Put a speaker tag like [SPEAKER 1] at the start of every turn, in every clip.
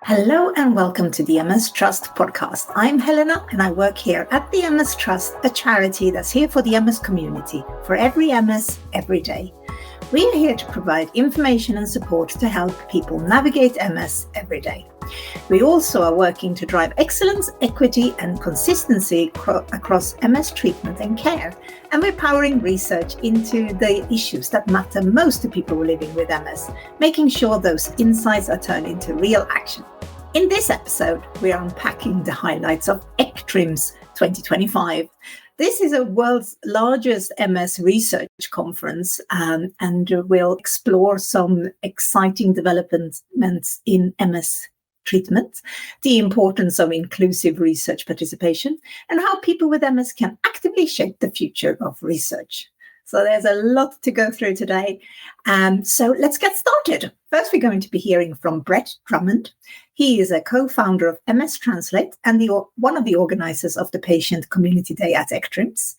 [SPEAKER 1] Hello and welcome to the MS Trust podcast. I'm Helena and I work here at the MS Trust, a charity that's here for the MS community, for every MS, every day. We are here to provide information and support to help people navigate MS every day. We also are working to drive excellence, equity and consistency across MS treatment and care. And we're powering research into the issues that matter most to people living with MS, making sure those insights are turned into real action. In this episode, we are unpacking the highlights of ECTRIMS 2025. This is a world's largest MS research conference, and we'll explore some exciting developments in MS treatment, the importance of inclusive research participation, and how people with MS can actively shape the future of research. So there's a lot to go through today. So let's get started. First, we're going to be hearing from Brett Drummond. He is a co-founder of MS Translate and one of the organizers of the Patient Community Day at ECTRIMS.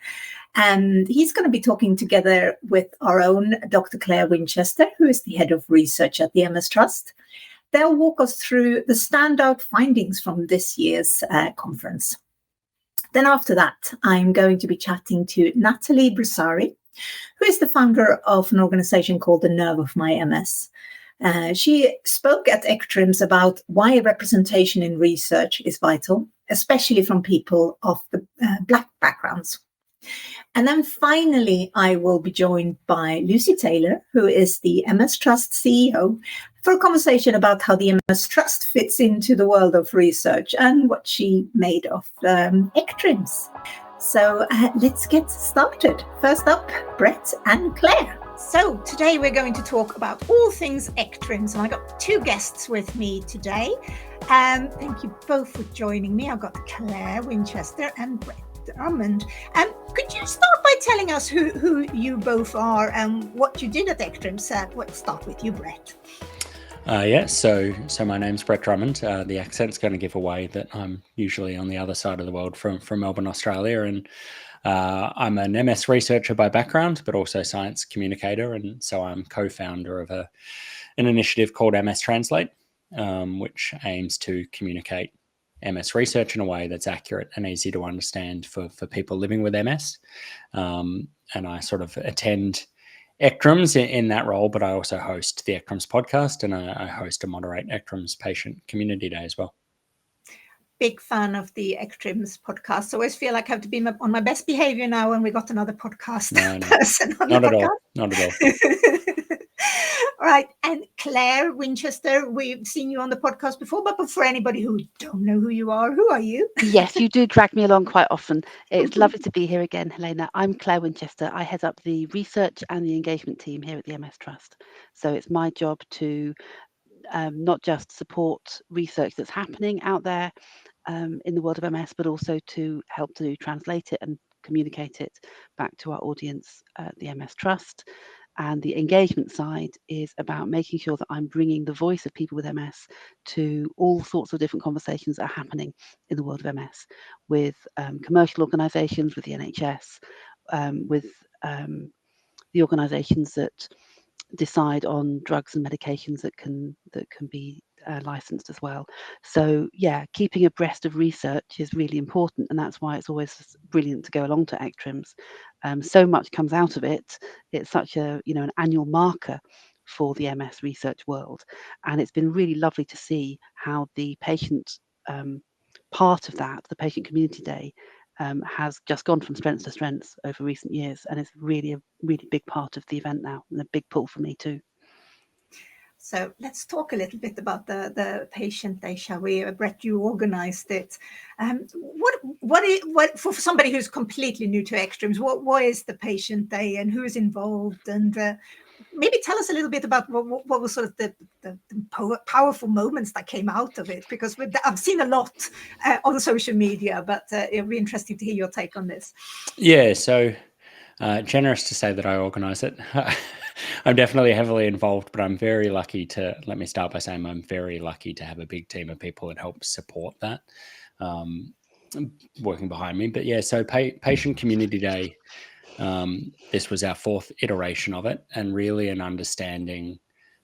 [SPEAKER 1] And he's going to be talking together with our own Dr. Claire Winchester, who is the head of research at the MS Trust. They'll walk us through the standout findings from this year's conference. Then after that, I'm going to be chatting to Natalie Busari, who is the founder of an organization called The Nerve of My MS. She spoke at ECTRIMS about why representation in research is vital, especially from people of the Black backgrounds. And then finally, I will be joined by Lucy Taylor, who is the MS Trust CEO, for a conversation about how the MS Trust fits into the world of research and what she made of ECTRIMS. So let's get started. First up, Brett and Claire. So today we're going to talk about all things ECTRIMS, and I got two guests with me today. Thank you both for joining me. I've got Claire Winchester and Brett Drummond. Could you start by telling us who you both are and what you did at ECTRIMS? Let's start with you, Brett.
[SPEAKER 2] So my name's Brett Drummond. The accent's going to give away that I'm usually on the other side of the world from Melbourne, Australia, and I'm an MS researcher by background, but also science communicator, and so I'm co-founder of an initiative called MS Translate, which aims to communicate MS research in a way that's accurate and easy to understand for people living with MS. And I sort of attend ECTRIMS in that role, but I also host the ECTRIMS podcast, and I host and moderate ECTRIMS Patient Community Day as well.
[SPEAKER 1] Big fan of the ECTRIMS podcast. I always feel like I have to be on my best behavior now when we got another podcast person on the podcast.
[SPEAKER 2] Not at all.
[SPEAKER 1] All right. And Claire Winchester, we've seen you on the podcast before, but for anybody who don't know who you are, who are you?
[SPEAKER 3] Yes, you do drag me along quite often. It's lovely to be here again, Helena. I'm Claire Winchester. I head up the research and the engagement team here at the MS Trust. So it's my job to not just support research that's happening out there in the world of MS, but also to help to translate it and communicate it back to our audience at the MS Trust. And the engagement side is about making sure that I'm bringing the voice of people with MS to all sorts of different conversations that are happening in the world of MS with commercial organisations, with the NHS, with the organisations that decide on drugs and medications that can be licensed as well. So yeah, keeping abreast of research is really important, and that's why it's always brilliant to go along to ECTRIMS. So much comes out of it. It's such a an annual marker for the MS research world, and it's been really lovely to see how the patient part of that, the Patient Community Day, has just gone from strength to strength over recent years, and it's really a really big part of the event now, and a big pull for me too.
[SPEAKER 1] So let's talk a little bit about the Patient Day, shall we? Brett, you organised it. What for somebody who's completely new to ECTRIMS, what is the Patient Day and who is involved? And maybe tell us a little bit about what was sort of the powerful moments that came out of it, because I've seen a lot on social media, but it'll be interesting to hear your take on this.
[SPEAKER 2] Yeah, so generous to say that I organise it. I'm definitely heavily involved, but I'm very lucky let me start by saying I'm very lucky to have a big team of people that help support that, working behind me. But yeah, so Patient Community Day, this was our fourth iteration of it, and really an understanding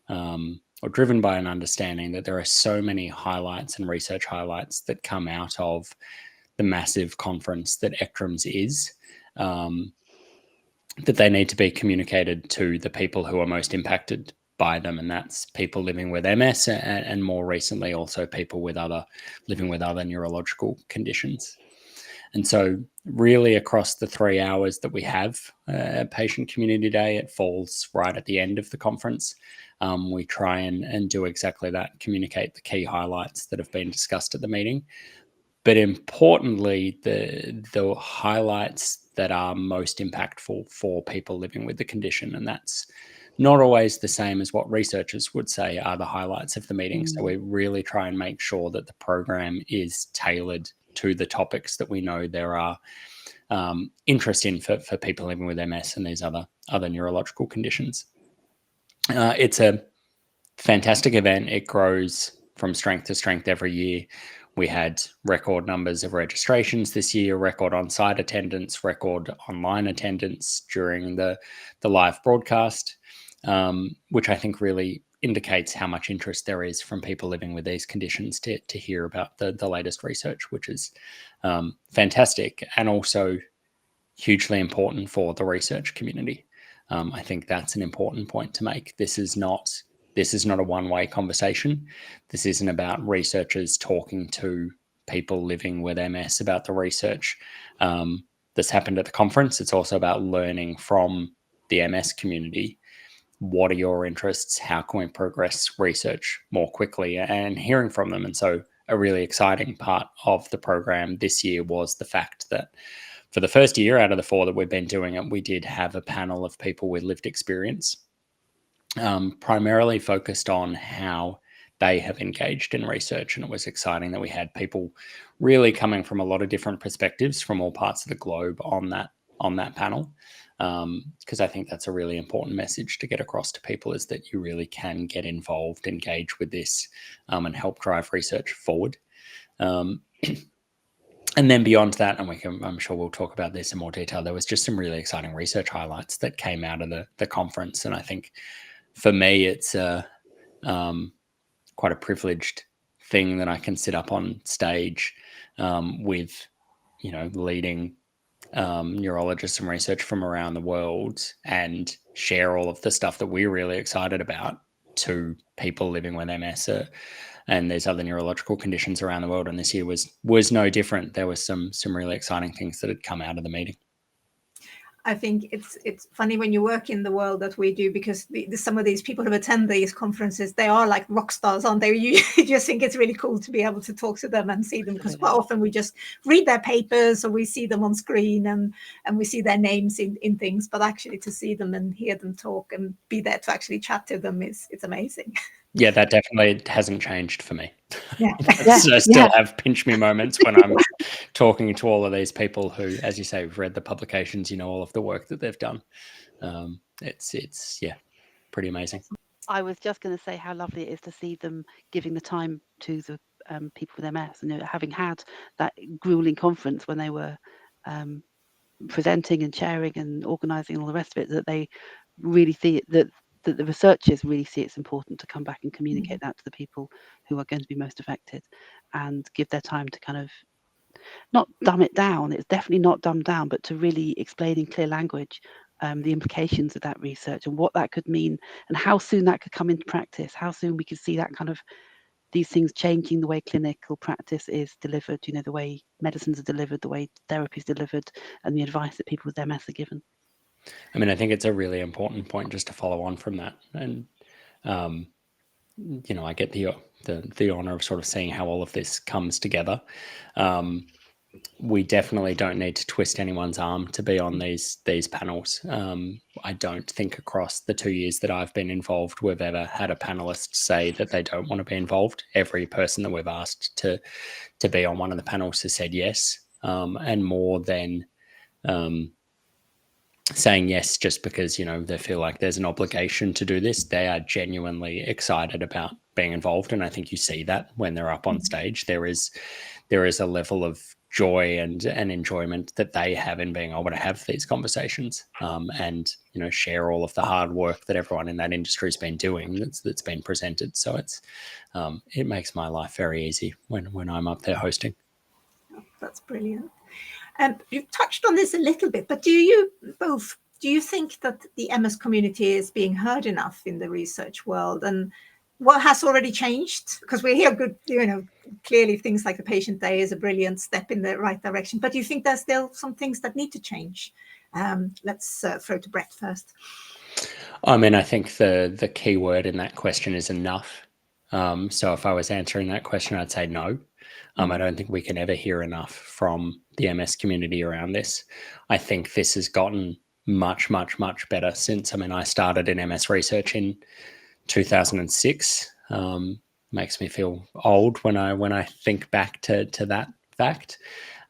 [SPEAKER 2] or driven by an understanding that there are so many highlights and research highlights that come out of the massive conference that ECTRIMS is, that they need to be communicated to the people who are most impacted by them, and that's people living with MS and more recently also people living with other neurological conditions. And so really across the 3 hours that we have Patient Community Day, it falls right at the end of the conference. We try and do exactly that, communicate the key highlights that have been discussed at the meeting. But importantly, the highlights that are most impactful for people living with the condition, and that's not always the same as what researchers would say are the highlights of the meeting. So we really try and make sure that the program is tailored to the topics that we know there are interest in for people living with MS and these other neurological conditions. It's a fantastic event. It grows from strength to strength every year. We had record numbers of registrations this year, record on-site attendance, record online attendance during the live broadcast, which I think really indicates how much interest there is from people living with these conditions to hear about the latest research, which is fantastic and also hugely important for the research community. I think that's an important point to make. This is not a one-way conversation. This isn't about researchers talking to people living with MS about the research that's happened at the conference. It's also about learning from the MS community. What are your interests? How can we progress research more quickly, and hearing from them? And so a really exciting part of the program this year was the fact that for the first year out of the 4 that we've been doing it, we did have a panel of people with lived experience, primarily focused on how they have engaged in research. And it was exciting that we had people really coming from a lot of different perspectives from all parts of the globe on that panel. Because I think that's a really important message to get across to people, is that you really can get involved, engage with this, and help drive research forward. And then beyond that, and I'm sure we'll talk about this in more detail, there was just some really exciting research highlights that came out of the conference. And I think for me, it's quite a privileged thing that I can sit up on stage with, leading neurologists and research from around the world and share all of the stuff that we're really excited about to people living with MS and there's other neurological conditions around the world. And this year was no different. There was some really exciting things that had come out of the meeting.
[SPEAKER 1] I think it's funny when you work in the world that we do, because some of these people who attend these conferences, they are like rock stars, aren't they? You just think it's really cool to be able to talk to them and see them, because quite often we just read their papers or we see them on screen and we see their names in things, but actually to see them and hear them talk and be there to actually chat to them it's amazing.
[SPEAKER 2] Yeah, that definitely hasn't changed for me.
[SPEAKER 1] Yeah.
[SPEAKER 2] So I still have pinch me moments when I'm talking to all of these people who, as you say, have read the publications, all of the work that they've done. It's pretty amazing.
[SPEAKER 3] I was just going to say how lovely it is to see them giving the time to the people with MS, and having had that grueling conference when they were presenting and sharing and organising and all the rest of it, that they really see it, that the researchers really see it's important to come back and communicate that to the people who are going to be most affected, and give their time to kind of not dumb it down. It's definitely not dumbed down, but to really explain in clear language the implications of that research and what that could mean, and how soon that could come into practice, how soon we could see that kind of these things changing the way clinical practice is delivered, the way medicines are delivered, the way therapy is delivered, and the advice that people with MS are given.
[SPEAKER 2] I mean, I think it's a really important point just to follow on from that. And, I get the honor of sort of seeing how all of this comes together. We definitely don't need to twist anyone's arm to be on these panels. I don't think across the 2 years that I've been involved, we've ever had a panelist say that they don't want to be involved. Every person that we've asked to be on one of the panels has said yes, and more than saying yes just because they feel like there's an obligation to do this. They are genuinely excited about being involved, and I think you see that when they're up on stage. There is a level of joy and enjoyment that they have in being able to have these conversations, and share all of the hard work that everyone in that industry has been doing that's been presented. So it makes my life very easy when I'm up there hosting.
[SPEAKER 1] That's brilliant. You've touched on this a little bit, but do you think that the MS community is being heard enough in the research world, and what has already changed? Because we hear good, clearly things like the patient day is a brilliant step in the right direction, but do you think there's still some things that need to change? Let's throw to Brett first.
[SPEAKER 2] I mean, I think the key word in that question is enough. So if I was answering that question, I'd say no. I don't think we can ever hear enough from the MS community around this. I think this has gotten much, much, much better since, I started in MS research in 2006. Makes me feel old when I think back to that fact.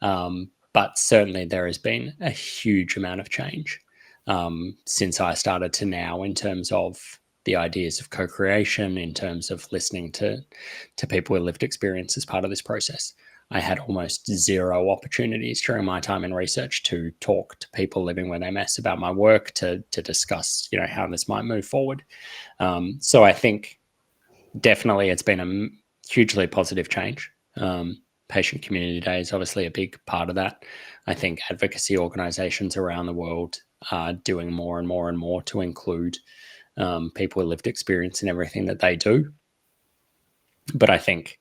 [SPEAKER 2] But certainly there has been a huge amount of change since I started to now, in terms of the ideas of co-creation, in terms of listening to people with lived experience as part of this process. I had almost zero opportunities during my time in research to talk to people living with MS about my work, to discuss, how this might move forward. So I think definitely it's been a hugely positive change. Patient Community Day is obviously a big part of that. I think advocacy organizations around the world are doing more and more and more to include people with lived experience in everything that they do. But I think,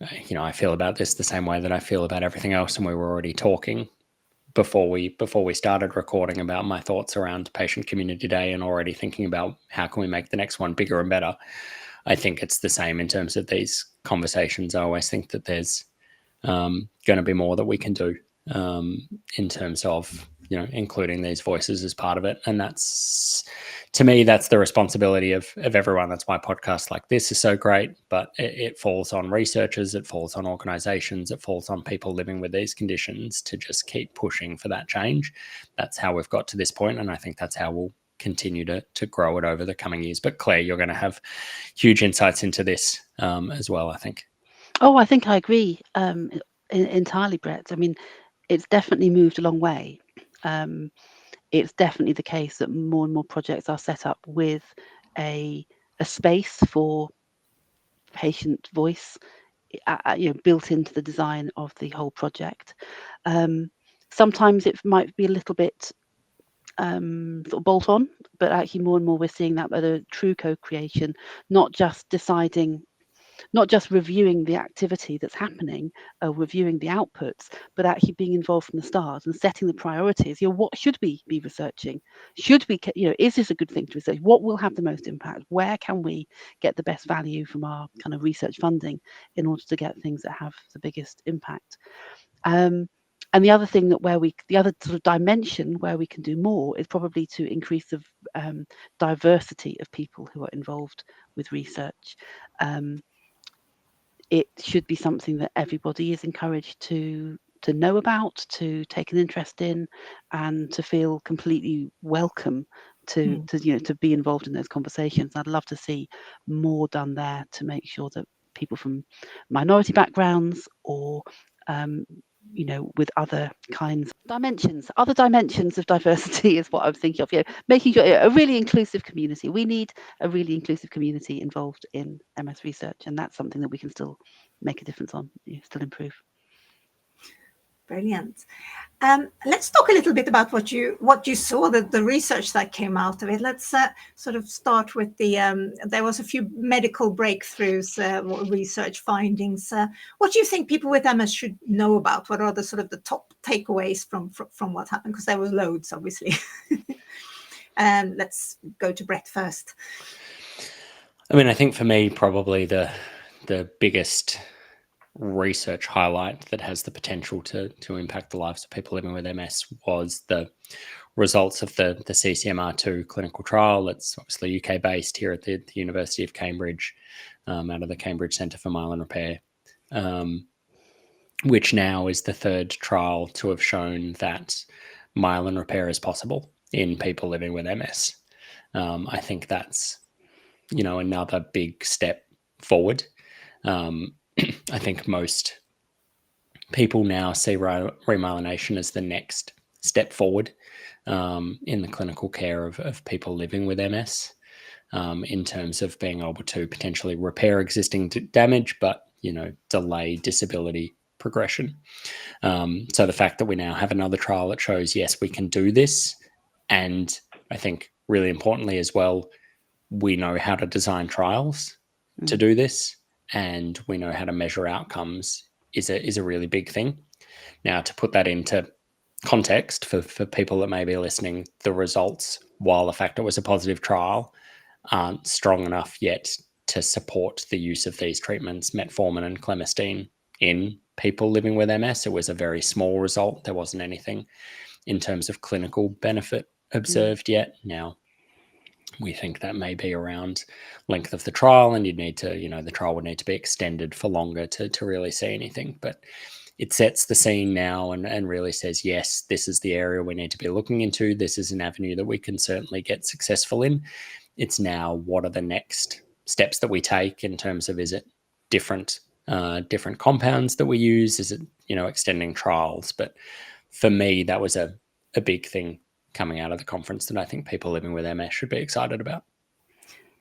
[SPEAKER 2] I feel about this the same way that I feel about everything else, and we were already talking before we started recording about my thoughts around Patient Community Day, and already thinking about how can we make the next one bigger and better. I think it's the same in terms of these conversations. I always think that there's going to be more that we can do in terms of including these voices as part of it. And that's, to me, that's the responsibility of everyone. That's why podcasts like this is so great, but it falls on researchers, it falls on organizations, it falls on people living with these conditions to just keep pushing for that change. That's how we've got to this point, and I think that's how we'll continue to grow it over the coming years. But Claire, you're going to have huge insights into this as well, I think.
[SPEAKER 3] Oh, I think I agree entirely, Brett. It's definitely moved a long way. It's definitely the case that more and more projects are set up with a space for patient voice, built into the design of the whole project. Sometimes it might be a little bit sort of bolt on, but actually more and more we're seeing that with a true co-creation, not just reviewing the activity that's happening, reviewing the outputs, but actually being involved from the start and setting the priorities. What should we be researching? Should we, is this a good thing to research? What will have the most impact? Where can we get the best value from our kind of research funding in order to get things that have the biggest impact? And the other thing the other sort of dimension where we can do more is probably to increase the diversity of people who are involved with research. It should be something that everybody is encouraged to know about, to take an interest in, and to feel completely welcome to be involved in those conversations. I'd love to see more done there to make sure that people from minority backgrounds or with other dimensions of diversity is what I'm thinking of. Making sure a really inclusive community. We need a really inclusive community involved in MS research, and that's something that we can still make a difference on, still improve.
[SPEAKER 1] Brilliant. Let's talk a little bit about what you saw, the research that came out of it. Let's sort of start with there was a few medical breakthroughs, research findings. What do you think people with MS should know about? What are the sort of the top takeaways from what happened? Because there was loads, obviously. Let's go to Brett first.
[SPEAKER 2] I think for me, probably the biggest research highlight that has the potential to impact the lives of people living with MS was the results of the CCMR2 clinical trial. It's obviously UK based here at the University of Cambridge, out of the Cambridge Centre for Myelin Repair, which now is the third trial to have shown that myelin repair is possible in people living with MS. I think that's another big step forward. I think most people now see remyelination as the next step forward in the clinical care of people living with MS, in terms of being able to potentially repair existing damage, but delay disability progression. So the fact that we now have another trial that shows, yes, we can do this, and I think really importantly as well, we know how to design trials to do this, and we know how to measure outcomes is a really big thing. Now, to put that into context for people that may be listening, the results, while the fact it was a positive trial, aren't strong enough yet to support the use of these treatments, metformin and clemistine, in people living with MS. It was a very small result. There wasn't anything in terms of clinical benefit observed yet. Now, we think that may be around length of the trial, and you'd need to, the trial would need to be extended for longer to really see anything. But it sets the scene now and really says, yes, this is the area we need to be looking into. This is an avenue that we can certainly get successful in. It's now, what are the next steps that we take in terms of, is it different compounds that we use? Is it, extending trials? But for me, that was a big thing coming out of the conference that I think people living with MS should be excited about.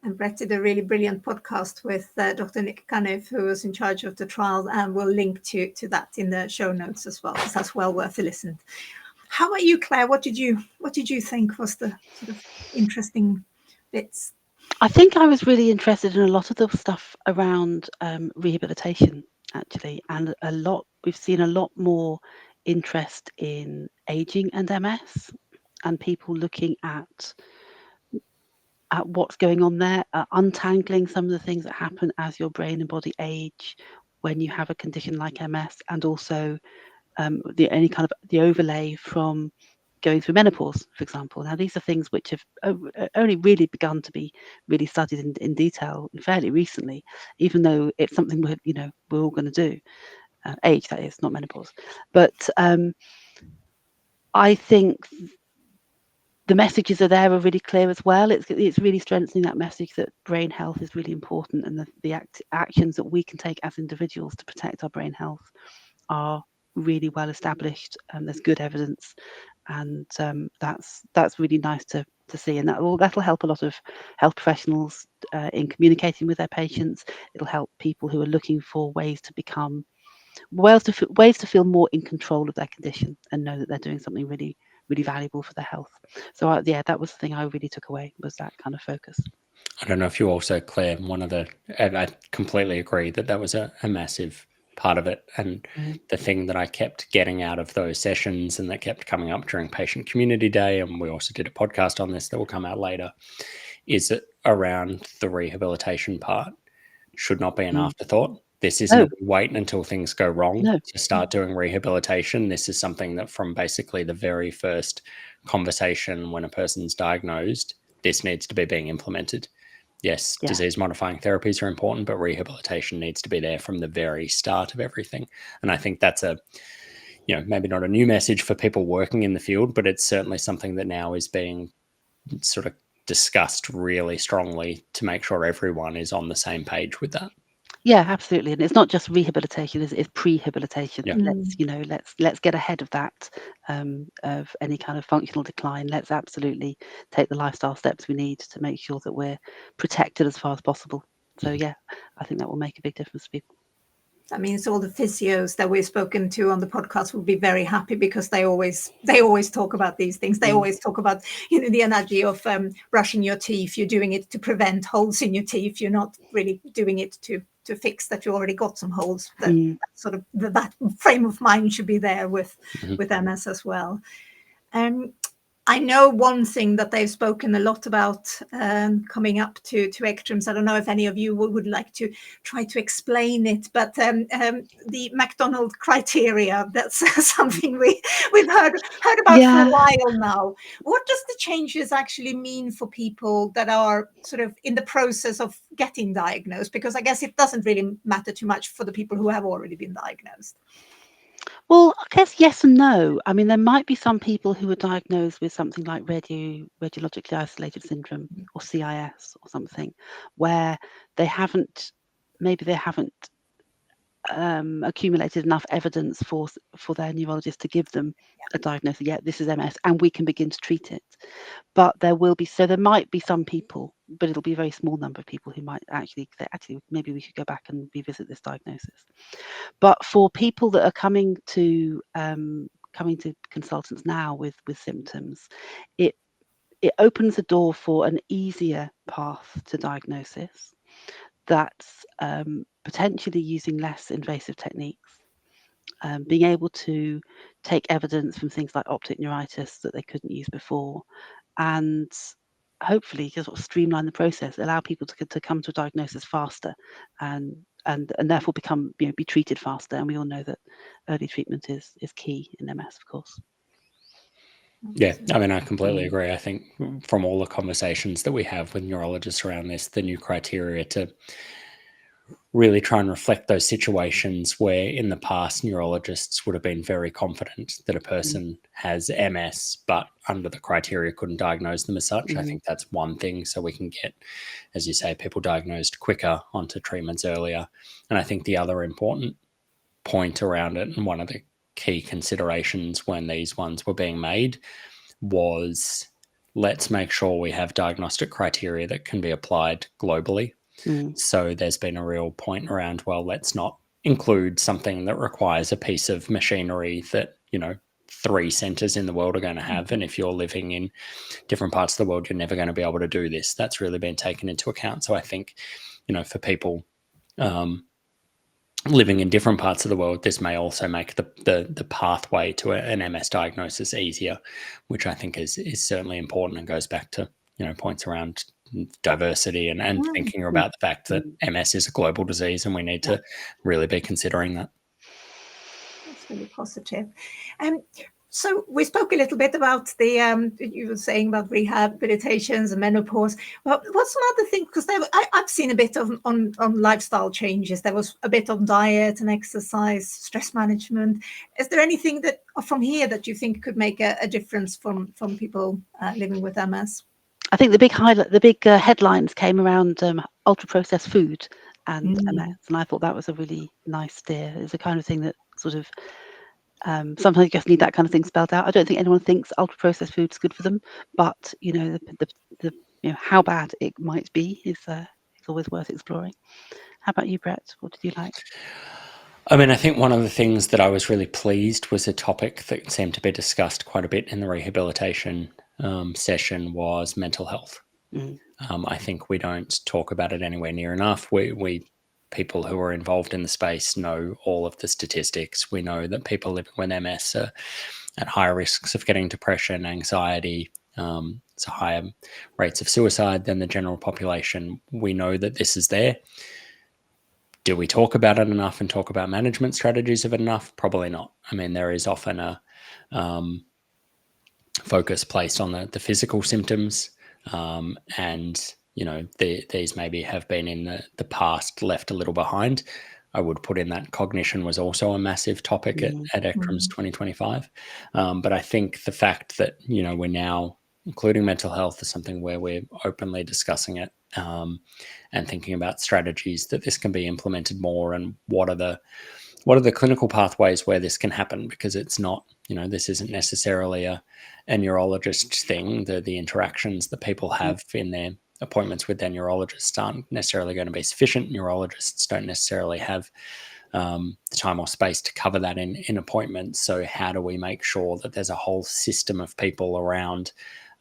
[SPEAKER 1] And Brett did a really brilliant podcast with Dr. Nick Cunniff, who was in charge of the trial, and we'll link to that in the show notes as well, because that's well worth a listen. How about you, Claire? What did you think was the sort of interesting bits?
[SPEAKER 3] I think I was really interested in a lot of the stuff around rehabilitation, actually, and we've seen a lot more interest in aging and MS, and people looking at what's going on there, untangling some of the things that happen as your brain and body age when you have a condition like MS, and also the overlay from going through menopause, for example. Now, these are things which have only really begun to be really studied in detail fairly recently, even though it's something we're all going to do. Age, that is, not menopause. But I think the messages are really clear as well. It's really strengthening that message that brain health is really important, and the actions that we can take as individuals to protect our brain health are really well established, and there's good evidence, and that's really nice to see, and that'll help a lot of health professionals in communicating with their patients. It'll help people who are looking for ways to feel more in control of their condition and know that they're doing something really, really valuable for their health. So that was the thing I really took away, was that kind of focus.
[SPEAKER 2] I don't know if you also, Claire, I completely agree that was a massive part of it. And the thing that I kept getting out of those sessions, and that kept coming up during Patient Community Day, and we also did a podcast on this that will come out later, is that around the rehabilitation part should not be an afterthought. This isn't waiting until things go wrong to start doing rehabilitation. This is something that from basically the very first conversation when a person's diagnosed, this needs to be being implemented. Yes, disease-modifying therapies are important, but rehabilitation needs to be there from the very start of everything. And I think that's maybe not a new message for people working in the field, but it's certainly something that now is being sort of discussed really strongly to make sure everyone is on the same page with that.
[SPEAKER 3] Yeah, absolutely. And it's not just rehabilitation, it's prehabilitation.
[SPEAKER 2] Yeah.
[SPEAKER 3] Let's get ahead of that, of any kind of functional decline. Let's absolutely take the lifestyle steps we need to make sure that we're protected as far as possible. So yeah, I think that will make a big difference to people.
[SPEAKER 1] That means all the physios that we've spoken to on the podcast will be very happy, because they always talk about these things. They always talk about the analogy of brushing your teeth. You're doing it to prevent holes in your teeth. You're not really doing it to fix that you already got some holes. That sort of that frame of mind should be there with MS as well. I know one thing that they've spoken a lot about coming up to ECTRIMS. I don't know if any of you would like to try to explain it, but the McDonald criteria, that's something we've heard about for a while now. What does the changes actually mean for people that are sort of in the process of getting diagnosed? Because I guess it doesn't really matter too much for the people who have already been diagnosed.
[SPEAKER 3] Well, I guess yes and no. I mean, there might be some people who are diagnosed with something like radiologically isolated syndrome, or CIS or something, where they haven't accumulated enough evidence for their neurologist to give them a diagnosis. Yeah, this is MS, and we can begin to treat it. But there might be some people, but it'll be a very small number of people who might actually say, actually, maybe we should go back and revisit this diagnosis. But for people that are coming to consultants now with symptoms, it opens the door for an easier path to diagnosis that's potentially using less invasive techniques, being able to take evidence from things like optic neuritis that they couldn't use before, and hopefully just sort of streamline the process, allow people to come to a diagnosis faster, and therefore be treated faster. And we all know that early treatment is key in MS, of course.
[SPEAKER 2] Yeah, I mean, I completely agree. I think from all the conversations that we have with neurologists around this, the new criteria to really try and reflect those situations where in the past neurologists would have been very confident that a person has MS, but under the criteria couldn't diagnose them as such. I think that's one thing. So we can get, as you say, people diagnosed quicker onto treatments earlier. And I think the other important point around it, and one of the key considerations when these ones were being made, was let's make sure we have diagnostic criteria that can be applied globally. So there's been a real point around, well, let's not include something that requires a piece of machinery that, 3 centres in the world are going to have. And if you're living in different parts of the world, you're never going to be able to do this. That's really been taken into account. So I think, for people living in different parts of the world, this may also make the pathway to an MS diagnosis easier, which I think is certainly important and goes back to, points around diversity and thinking about the fact that MS is a global disease and we need to really be considering that.
[SPEAKER 1] That's really positive. So we spoke a little bit about you were saying about rehabilitations and menopause. Well, what's some other things? Because I've seen a bit on lifestyle changes. There was a bit on diet and exercise, stress management. Is there anything that from here that you think could make a difference from people living with MS?
[SPEAKER 3] I think the big headlines came around ultra-processed food and MS, and I thought that was a really nice steer. It's the kind of thing that sort of sometimes you just need that kind of thing spelled out. I don't think anyone thinks ultra-processed food is good for them, but the how bad it might be is always worth exploring. How about you, Brett? What did you like?
[SPEAKER 2] I mean, I think one of the things that I was really pleased was a topic that seemed to be discussed quite a bit in the rehabilitation session was mental health. I think we don't talk about it anywhere near enough. We people who are involved in the space know all of the statistics. We know that people living with MS are at higher risks of getting depression, anxiety, so higher rates of suicide than the general population. We know that this is there. Do we talk about it enough and talk about management strategies of it enough? Probably not. I mean, there is often a focus placed on the physical symptoms, and these maybe have been in the past left a little behind. I would put in that cognition was also a massive topic at ECTRIMS 2025, but I think the fact that we're now including mental health is something where we're openly discussing it and thinking about strategies that this can be implemented more, and what are the clinical pathways where this can happen, because it's not, this isn't necessarily a neurologist thing. The interactions that people have in their appointments with their neurologists aren't necessarily going to be sufficient. Neurologists don't necessarily have the time or space to cover that in appointments. So how do we make sure that there's a whole system of people around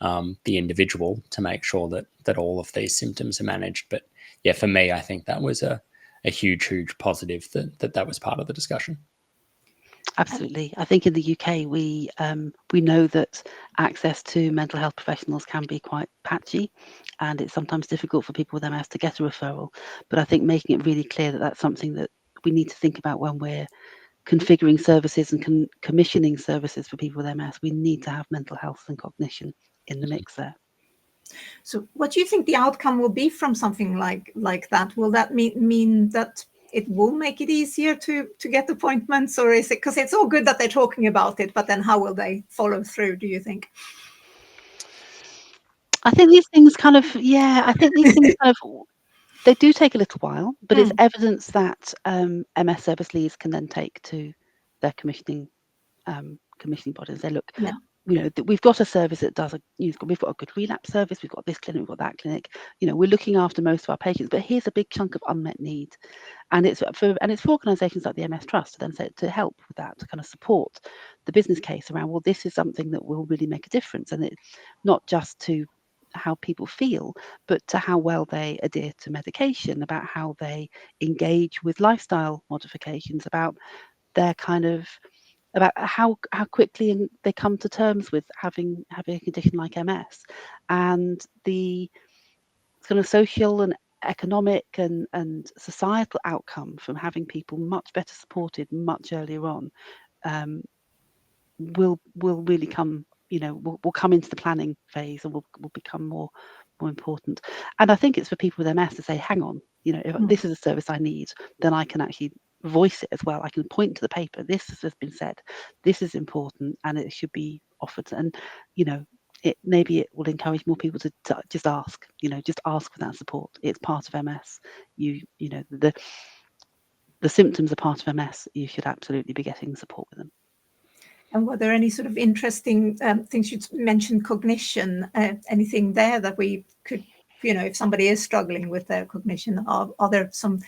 [SPEAKER 2] the individual to make sure that all of these symptoms are managed? But yeah, for me, I think that was a huge positive that was part of the discussion.
[SPEAKER 3] Absolutely. I think in the UK, we know that access to mental health professionals can be quite patchy, and it's sometimes difficult for people with MS to get a referral. But I think making it really clear that that's something that we need to think about when we're configuring services and commissioning services for people with MS. We need to have mental health and cognition in the mix there.
[SPEAKER 1] So what do you think the outcome will be from something like that? Will that mean that it will make it easier to get appointments, or is it, because it's all good that they're talking about it, but then how will they follow through, do you think?
[SPEAKER 3] I think these things kind of They do take a little while, but it's
[SPEAKER 1] Mm.
[SPEAKER 3] evidence that MS service leads can then take to their commissioning body and say, look,
[SPEAKER 1] Yeah.
[SPEAKER 3] We've got a service that does we've got a good relapse service, we've got this clinic, we've got that clinic, we're looking after most of our patients, but here's a big chunk of unmet need. And it's for organisations like the MS Trust to then say, to help with that, to kind of support the business case around, well, this is something that will really make a difference. And it's not just to how people feel, but to how well they adhere to medication, about how they engage with lifestyle modifications, about their kind of about how quickly they come to terms with having a condition like MS, and the kind of social and economic and societal outcome from having people much better supported much earlier on will really come, will come into the planning phase and will become more important. And I think it's for people with MS to say, hang on, if this is a service I need, then I can actually voice it as well. I can point to the paper, this has been said, this is important and it should be offered. And maybe it will encourage more people to just ask, just ask for that support. It's part of MS. The symptoms are part of MS. You should absolutely be getting support with them.
[SPEAKER 1] And were there any sort of interesting things? You mentioned cognition, anything there that we could, if somebody is struggling with their cognition, are there some,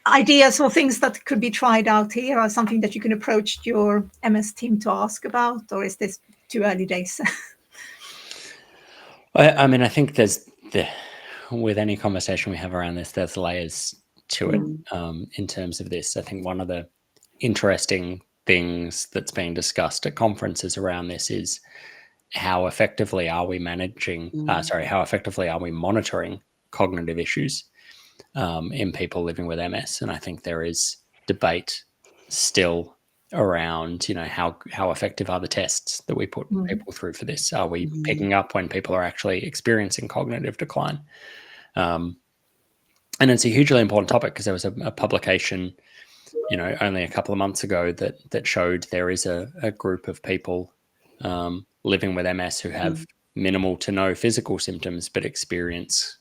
[SPEAKER 1] ideas or things that could be tried out here, or something that you can approach your MS team to ask about, or is this too early days?
[SPEAKER 2] I mean, I think with any conversation we have around this, there's layers to it in terms of this. I think one of the interesting things that's being discussed at conferences around this is how effectively are we how effectively are we monitoring cognitive issues in people living with MS? And I think there is debate still around, how effective are the tests that we put people through for this? Are we picking up when people are actually experiencing cognitive decline? And it's a hugely important topic because there was a publication, only a couple of months ago that showed there is a group of people living with MS who have minimal to no physical symptoms but experience,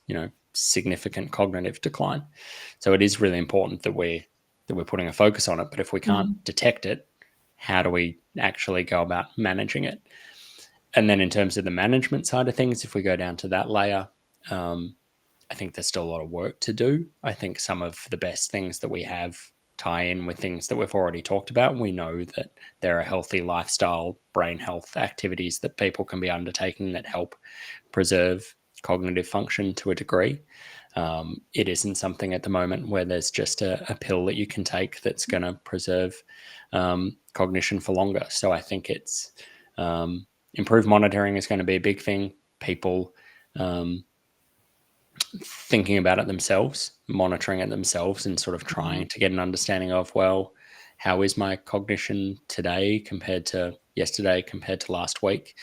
[SPEAKER 2] significant cognitive decline. So it is really important that we're putting a focus on it. But if we can't detect it, how do we actually go about managing it? And then in terms of the management side of things, if we go down to that layer, I think there's still a lot of work to do. I think some of the best things that we have tie in with things that we've already talked about. We know that there are healthy lifestyle, brain health activities that people can be undertaking that help preserve cognitive function to a degree. It isn't something at the moment where there's just a pill that you can take that's going to preserve cognition for longer. So I think it's improved monitoring is going to be a big thing. People thinking about it themselves, monitoring it themselves, and sort of trying to get an understanding of, well, how is my cognition today compared to yesterday, compared to last week?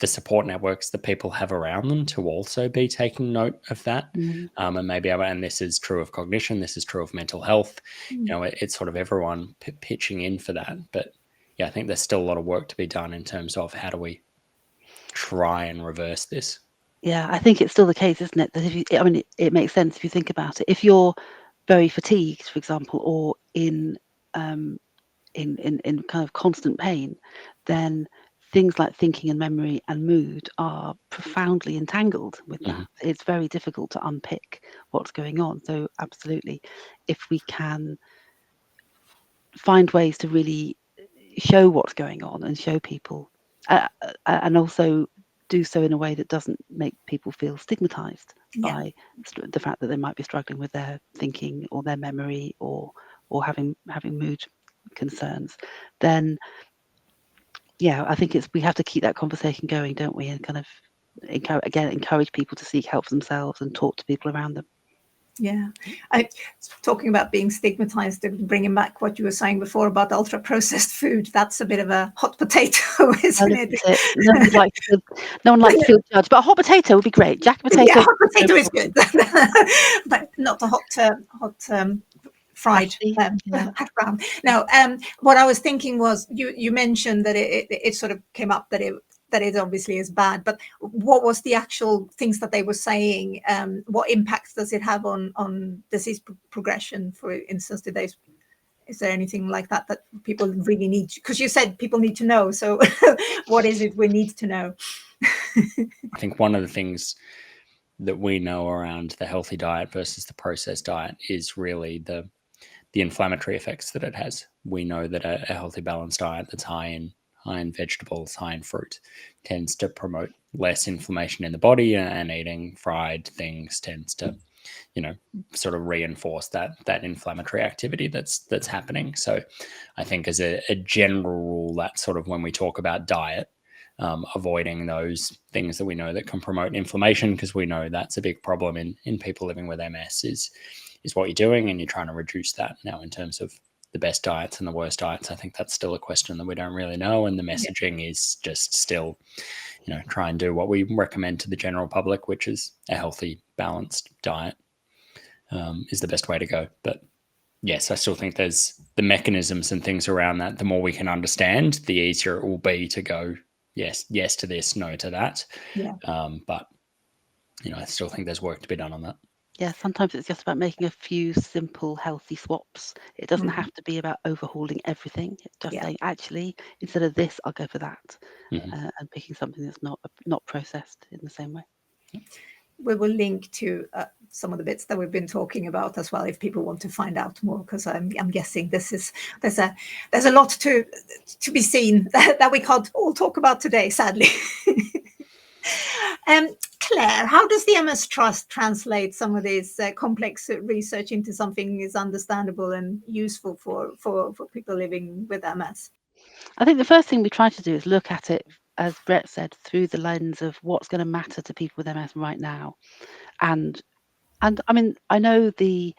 [SPEAKER 2] The support networks that people have around them to also be taking note of that. And maybe, and this is true of cognition, this is true of mental health. It's sort of everyone pitching in for that. But yeah, I think there's still a lot of work to be done in terms of how do we try and reverse this.
[SPEAKER 3] Yeah, I think it's still the case, isn't it? That it makes sense if you think about it. If you're very fatigued, for example, or in kind of constant pain, then things like thinking and memory and mood are profoundly entangled with that. It's very difficult to unpick what's going on. So absolutely, if we can find ways to really show what's going on and show people, and also do so in a way that doesn't make people feel stigmatized by the fact that they might be struggling with their thinking or their memory or having mood concerns, then I think we have to keep that conversation going, don't we? And kind of encourage people to seek help for themselves and talk to people around them.
[SPEAKER 1] Yeah, talking about being stigmatized, bringing back what you were saying before about ultra-processed food, that's a bit of a hot potato, isn't it?
[SPEAKER 3] No one likes to feel judged, but a hot potato would be great. Jack potato.
[SPEAKER 1] Yeah, hot potato is good, but not a hot fried hash brown. Now, what I was thinking was, you mentioned that it sort of came up that that it obviously is bad, but what was the actual things that they were saying? What impact does it have on disease progression? For instance, is there anything like that people really need? Because you said people need to know. So what is it we need to know?
[SPEAKER 2] I think one of the things that we know around the healthy diet versus the processed diet is really the inflammatory effects that it has. We know that a healthy balanced diet that's high in vegetables, high in fruit, tends to promote less inflammation in the body, and eating fried things tends to, sort of reinforce that inflammatory activity that's happening. So I think as a general rule, that sort of when we talk about diet, avoiding those things that we know that can promote inflammation, because we know that's a big problem in people living with MS, is what you're doing, and you're trying to reduce that. Now, in terms of the best diets and the worst diets, I think that's still a question that we don't really know, and the messaging is just still, try and do what we recommend to the general public, which is a healthy, balanced diet is the best way to go. But yes, I still think there's the mechanisms and things around that. The more we can understand, the easier it will be to go, yes to this, no to that.
[SPEAKER 1] Yeah.
[SPEAKER 2] But, I still think there's work to be done on that.
[SPEAKER 3] Yeah, sometimes it's just about making a few simple, healthy swaps. It doesn't have to be about overhauling everything. It's just saying, actually, instead of this, I'll go for that, and picking something that's not processed in the same way.
[SPEAKER 1] We will link to some of the bits that we've been talking about as well, if people want to find out more, because I'm guessing there's a lot to be seen that we can't all talk about today, sadly. Claire, how does the MS Trust translate some of this complex research into something is understandable and useful for people living with MS?
[SPEAKER 3] I think the first thing we try to do is look at it, as Brett said, through the lens of what's going to matter to people with MS right now. And I mean, I know the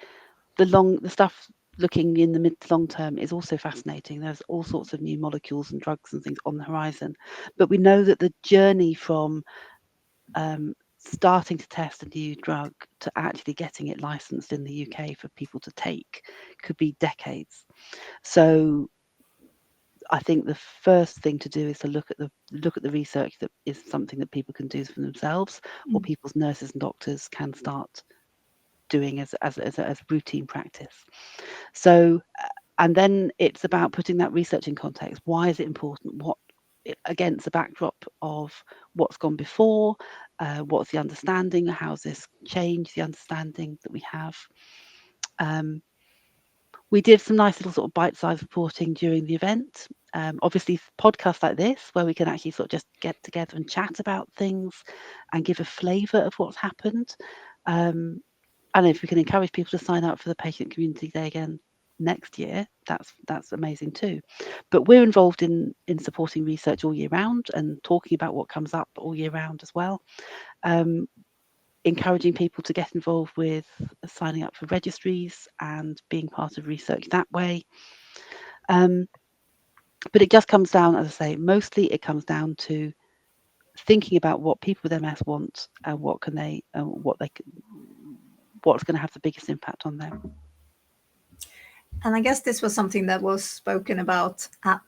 [SPEAKER 3] stuff looking in the mid to long term is also fascinating. There's all sorts of new molecules and drugs and things on the horizon. But we know that the journey from starting to test a new drug to actually getting it licensed in the UK for people to take could be decades. So I think the first thing to do is to look at the research that is something that people can do for themselves, or people's nurses and doctors can start doing as routine practice. So, and then it's about putting that research in context. Why is it important? What, against the backdrop of what's gone before, what's the understanding? How's this changed the understanding that we have? We did some nice little sort of bite-sized reporting during the event. Obviously, podcasts like this, where we can actually sort of just get together and chat about things and give a flavour of what's happened. And if we can encourage people to sign up for the Patient Community Day again next year, that's amazing too. But we're involved in supporting research all year round and talking about what comes up all year round as well. Encouraging people to get involved with signing up for registries and being part of research that way. But it just comes down, as I say, mostly it comes down to thinking about what people with MS want and what's going to have the biggest impact on them.
[SPEAKER 1] And I guess this was something that was spoken about at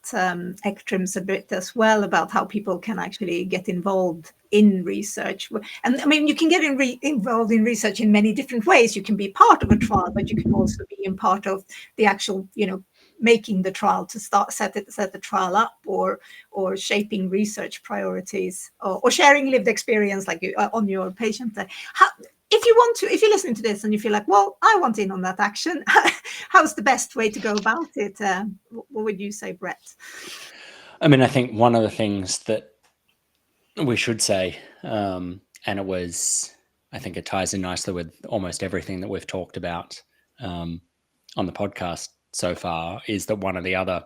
[SPEAKER 1] ECTRIMS a bit as well, about how people can actually get involved in research. And I mean, you can get involved in research in many different ways. You can be part of a trial, but you can also be in part of the actual, making the trial to set the trial up, or shaping research priorities, or sharing lived experience, like on your patient. If you're listening to this and you feel like, well, I want in on that action, how's the best way to go about it? What would you say, Brett?
[SPEAKER 2] I mean, I think one of the things that we should say, and I think it ties in nicely with almost everything that we've talked about on the podcast so far, is that one of the other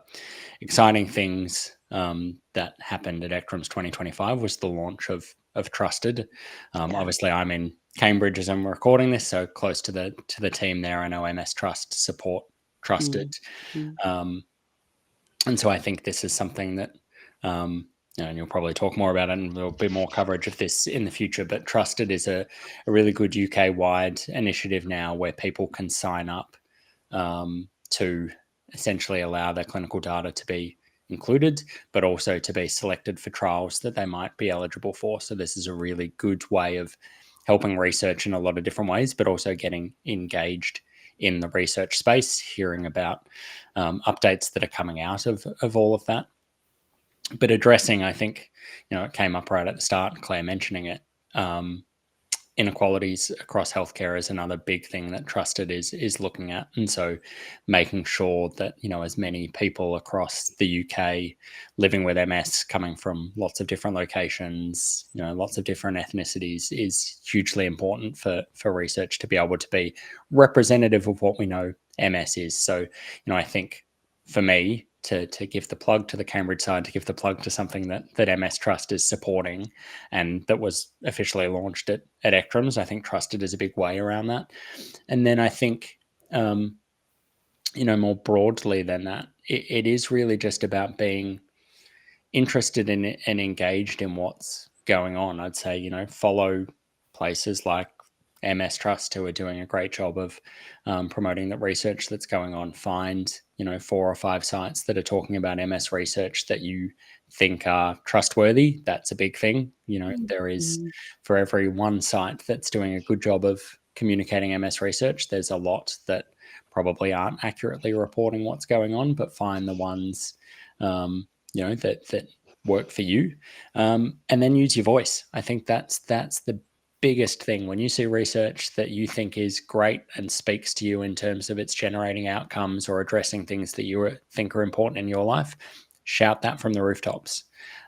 [SPEAKER 2] exciting things that happened at ECTRIMS 2025 was the launch of Trusted. Obviously, I'm in Cambridge as I'm recording this, so close to the team there. I know MS Trust support Trusted, and so I think this is something that, and you'll probably talk more about it, and there'll be more coverage of this in the future. But Trusted is a really good UK-wide initiative now, where people can sign up to essentially allow their clinical data to be included, but also to be selected for trials that they might be eligible for. So this is a really good way of helping research in a lot of different ways, but also getting engaged in the research space, hearing about updates that are coming out of all of that. But addressing, I think, it came up right at the start, Claire mentioning it, inequalities across healthcare is another big thing that Trusted is looking at. And so making sure that, as many people across the UK living with MS, coming from lots of different locations, lots of different ethnicities, is hugely important for research to be able to be representative of what we know MS is. So, I think for me, to give the plug to the Cambridge side, to give the plug to something that MS Trust is supporting and that was officially launched at ECTRIMS. I think Trusted is a big way around that. And then I think, more broadly than that, it is really just about being interested in it and engaged in what's going on. I'd say, follow places like MS Trust, who are doing a great job of promoting the research that's going on. Find, 4 or 5 sites that are talking about MS research that you think are trustworthy. That's a big thing. There is, for every one site that's doing a good job of communicating MS research, there's a lot that probably aren't accurately reporting what's going on, but find the ones, that work for you, and then use your voice. I think that's the biggest thing. When you see research that you think is great and speaks to you in terms of its generating outcomes or addressing things that you think are important in your life, shout that from the rooftops.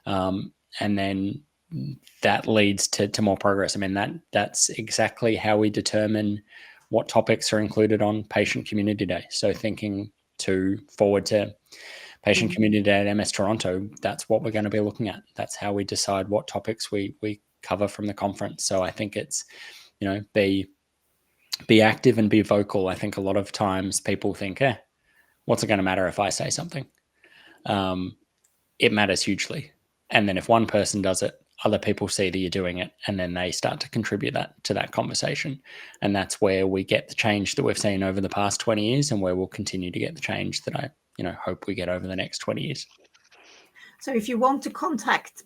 [SPEAKER 2] And then that leads to more progress. I mean, that's exactly how we determine what topics are included on Patient Community Day. So thinking forward to Patient Community Day at MS Toronto, that's what we're going to be looking at. That's how we decide what topics we cover from the conference. So I think it's, be active and be vocal. I think a lot of times people think, what's it going to matter if I say something? It matters hugely. And then if one person does it, other people see that you're doing it, and then they start to contribute that to that conversation. And that's where we get the change that we've seen over the past 20 years, and where we'll continue to get the change that I hope we get over the next 20 years.
[SPEAKER 1] So if you want to contact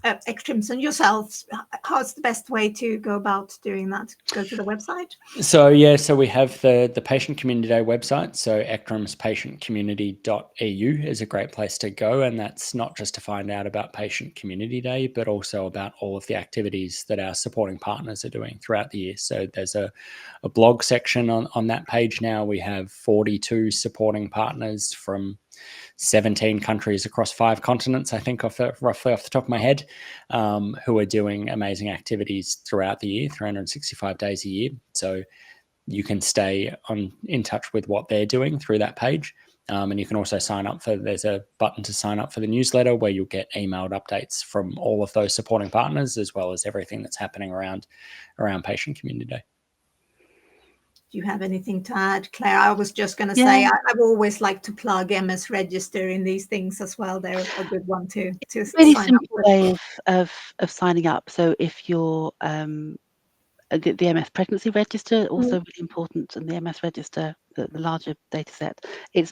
[SPEAKER 1] ECTRIMS and yourselves, how's the best way to go about doing that? Go to the website? So
[SPEAKER 2] we have the Patient Community Day website. So ECTRIMSpatientcommunity.eu is a great place to go. And that's not just to find out about Patient Community Day, but also about all of the activities that our supporting partners are doing throughout the year. So there's a blog section on that page now. We have 42 supporting partners from 17 countries across 5 continents, I think, roughly off the top of my head, who are doing amazing activities throughout the year, 365 days a year. So you can stay in touch with what they're doing through that page. And you can also there's a button to sign up for the newsletter, where you'll get emailed updates from all of those supporting partners, as well as everything that's happening around Patient Community Day.
[SPEAKER 1] Do you have anything to add, Claire? I was just going to say, I've always liked to plug MS Register in these things as well. They're a good one to
[SPEAKER 3] really
[SPEAKER 1] sign
[SPEAKER 3] simple
[SPEAKER 1] up
[SPEAKER 3] way of signing up. So if you're the MS Pregnancy Register, also really important, and the MS Register, the larger data set, it's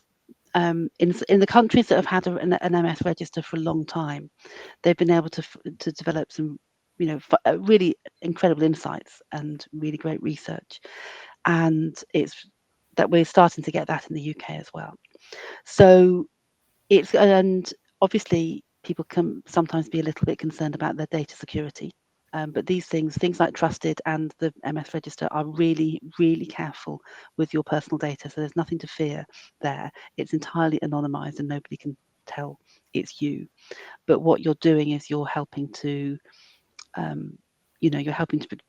[SPEAKER 3] in the countries that have had an MS Register for a long time, they've been able to develop some really incredible insights and really great research. And it's that we're starting to get that in the UK as well. So and obviously people can sometimes be a little bit concerned about their data security. But these things like Trusted and the MS Register are really, really careful with your personal data. So there's nothing to fear there. It's entirely anonymized and nobody can tell it's you. But what you're doing is you're helping to,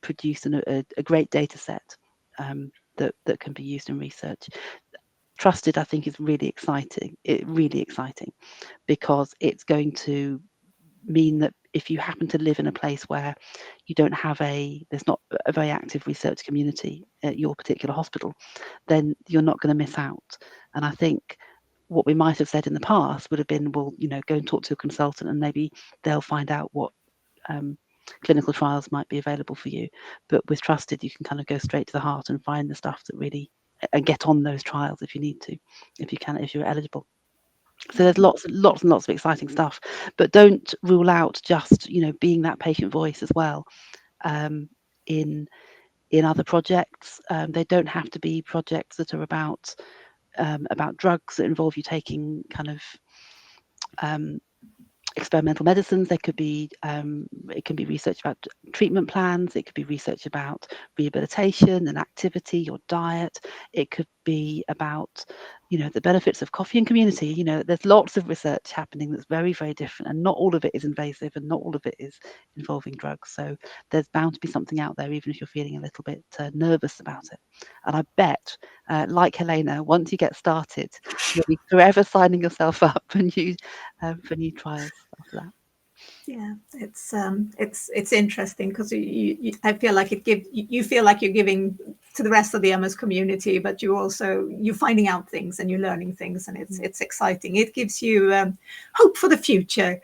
[SPEAKER 3] produce a great data set that can be used in research. Trusted, I think, is really exciting. Because it's going to mean that if you happen to live in a place where you don't have there's not a very active research community at your particular hospital, then you're not going to miss out. And I think what we might have said in the past would have been, well, go and talk to a consultant and maybe they'll find out what clinical trials might be available for you. But with Trusted, you can kind of go straight to the heart and find the stuff that really, and get on those trials if you need to, if you're eligible. So there's lots and lots of exciting stuff, but don't rule out just, being that patient voice as well, in other projects. They don't have to be projects that are about drugs that involve you taking kind of experimental medicines. They could be it can be research about treatment plans. It could be research about rehabilitation and activity, your diet. It could be about the benefits of coffee and community. There's lots of research happening that's very, very different, and not all of it is invasive, and not all of it is involving drugs. So there's bound to be something out there, even if you're feeling a little bit nervous about it. And I bet, like Helena, once you get started, you'll be forever signing yourself up for new trials after that.
[SPEAKER 1] Yeah, it's interesting because I feel like you feel like you're giving to the rest of the MS community, but you're finding out things and you're learning things, and it's exciting. It gives you hope for the future.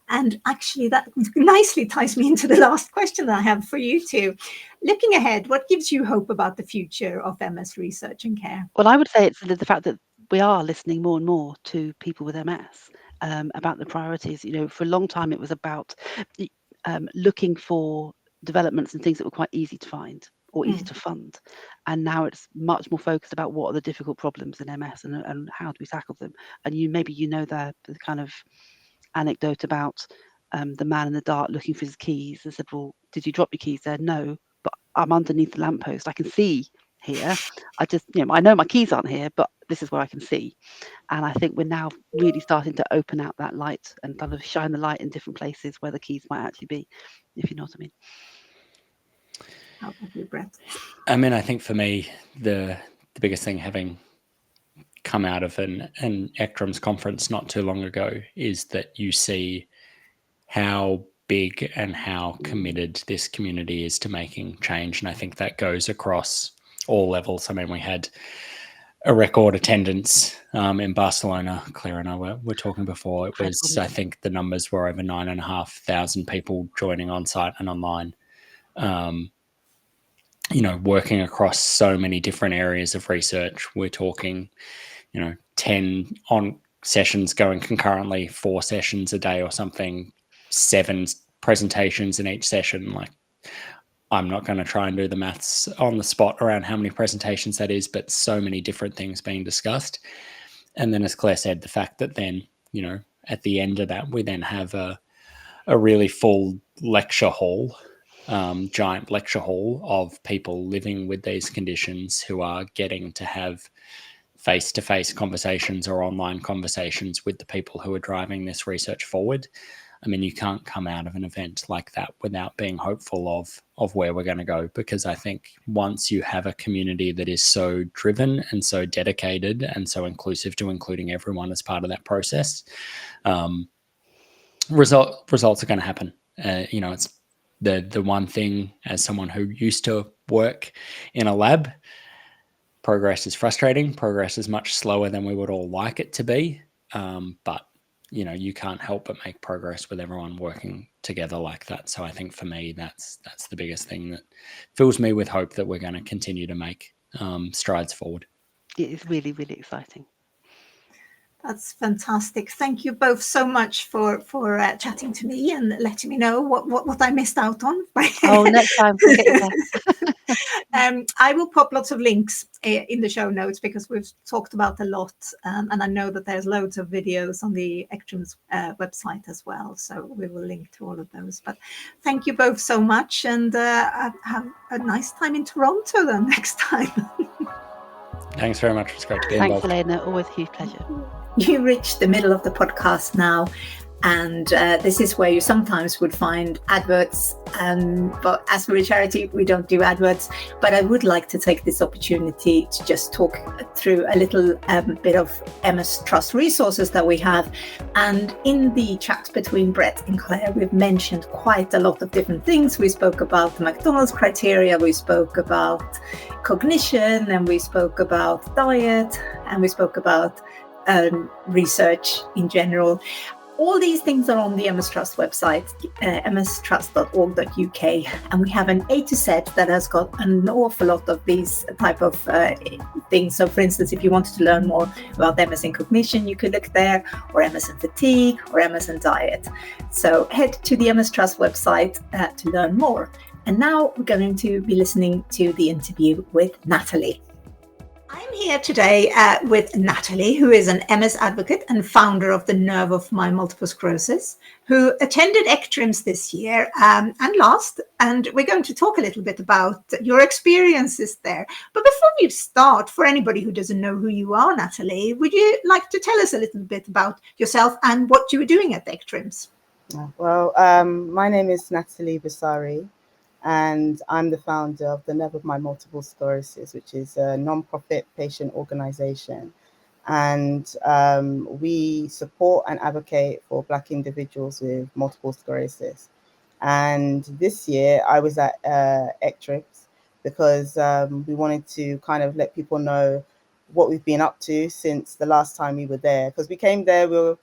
[SPEAKER 1] And actually, that nicely ties me into the last question that I have for you two. Looking ahead, what gives you hope about the future of MS research and care?
[SPEAKER 3] Well, I would say it's the fact that we are listening more and more to people with MS about the priorities. For a long time, it was about looking for developments and things that were quite easy to find or easy to fund. And now it's much more focused about what are the difficult problems in MS and how do we tackle them. And the kind of anecdote about the man in the dark looking for his keys. I said, well, did you drop your keys there? No, but I'm underneath the lamppost. I can see here. I know my keys aren't here, but this is where I can see. And I think we're now really starting to open out that light and kind of shine the light in different places where the keys might actually be, if you know what I mean.
[SPEAKER 1] How about you, Brett?
[SPEAKER 2] I mean, I think for me, the biggest thing, having come out of an ECTRIMS conference not too long ago, is that you see how big and how committed this community is to making change. And I think that goes across all levels. I mean, we had a record attendance in Barcelona. Claire and I were talking before. It was, I think the numbers were over 9,500 people joining on site and online. Working across so many different areas of research. We're talking, 10 on sessions going concurrently, 4 sessions a day or something, 7 presentations in each session. Like, I'm not going to try and do the maths on the spot around how many presentations that is, but so many different things being discussed. And then, as Claire said, the fact that then, at the end of that, we then have a really full lecture hall, giant lecture hall of people living with these conditions who are getting to have face-to-face conversations or online conversations with the people who are driving this research forward. I mean, you can't come out of an event like that without being hopeful of where we're going to go, because I think once you have a community that is so driven and so dedicated and so inclusive to including everyone as part of that process, results are going to happen. It's the one thing, as someone who used to work in a lab, progress is frustrating. Progress is much slower than we would all like it to be. But you can't help but make progress with everyone working together like that. So I think for me, that's the biggest thing that fills me with hope that we're going to continue to make strides forward.
[SPEAKER 3] It is really, really exciting.
[SPEAKER 1] That's fantastic. Thank you both so much for chatting to me and letting me know what I missed out on.
[SPEAKER 3] Oh, next time we'll get you
[SPEAKER 1] there. I will pop lots of links in the show notes because we've talked about a lot, and I know that there's loads of videos on the ECTRIMS website as well. So we will link to all of those. But thank you both so much, and have a nice time in Toronto then next time.
[SPEAKER 2] Thanks very much. It's great to be involved.
[SPEAKER 3] Thanks, Elena. Always a huge pleasure.
[SPEAKER 1] You reached the middle of the podcast now, and this is where you sometimes would find adverts. But as we're a charity, we don't do adverts. But I would like to take this opportunity to just talk through a little bit of MS Trust resources that we have. And in the chat between Brett and Claire, we've mentioned quite a lot of different things. We spoke about the McDonald's criteria, we spoke about cognition, and we spoke about diet, and we spoke about research in general. All these things are on the MS Trust website, mstrust.org.uk, and we have an A to Z that has got an awful lot of these type of things. So, for instance, if you wanted to learn more about MS in cognition, you could look there, or MS in fatigue, or MS in diet. So head to the MS Trust website to learn more. And now we're going to be listening to the interview with Natalie. I'm here today with Natalie, who is an MS advocate and founder of the Nerve of My Multiple Sclerosis, who attended ECTRIMS this year and last. And we're going to talk a little bit about your experiences there. But before we start, for anybody who doesn't know who you are, Natalie, would you like to tell us a little bit about yourself and what you were doing at ECTRIMS?
[SPEAKER 4] Well, my name is Natalie Busari, and I'm the founder of the Nerve of My Multiple Sclerosis, which is a non-profit patient organization. And we support and advocate for Black individuals with multiple sclerosis. And this year I was at ECTRIMS because we wanted to kind of let people know what we've been up to since the last time we were there. Because we came there, we were,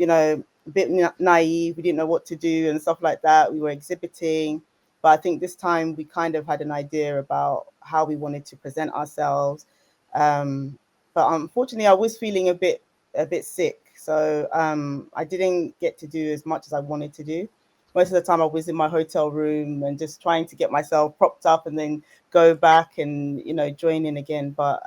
[SPEAKER 4] a bit naive, we didn't know what to do and stuff like that. We were exhibiting. But I think this time we kind of had an idea about how we wanted to present ourselves. But unfortunately, I was feeling a bit sick. So I didn't get to do as much as I wanted to do. Most of the time I was in my hotel room and just trying to get myself propped up and then go back and, join in again. But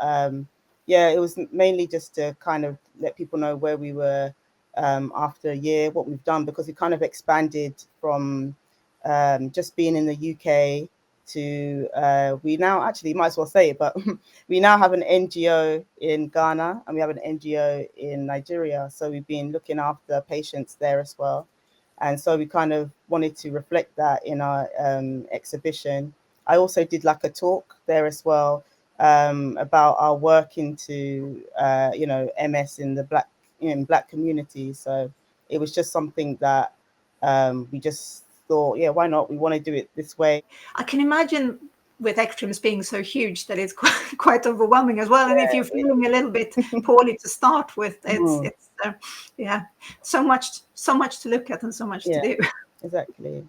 [SPEAKER 4] it was mainly just to kind of let people know where we were after a year, what we've done, because we kind of expanded from just being in the UK to we now actually might as well say it, but we now have an NGO in Ghana and we have an NGO in Nigeria. So we've been looking after patients there as well. And so we kind of wanted to reflect that in our exhibition. I also did like a talk there as well about our work into MS in the Black community. So it was just something that we just thought, yeah, why not? We want to do it this way.
[SPEAKER 1] I can imagine with ECTRIMS being so huge that it's quite overwhelming as well. And if you're feeling a little bit poorly to start with, it's so much to look at and so much to do.
[SPEAKER 4] Exactly.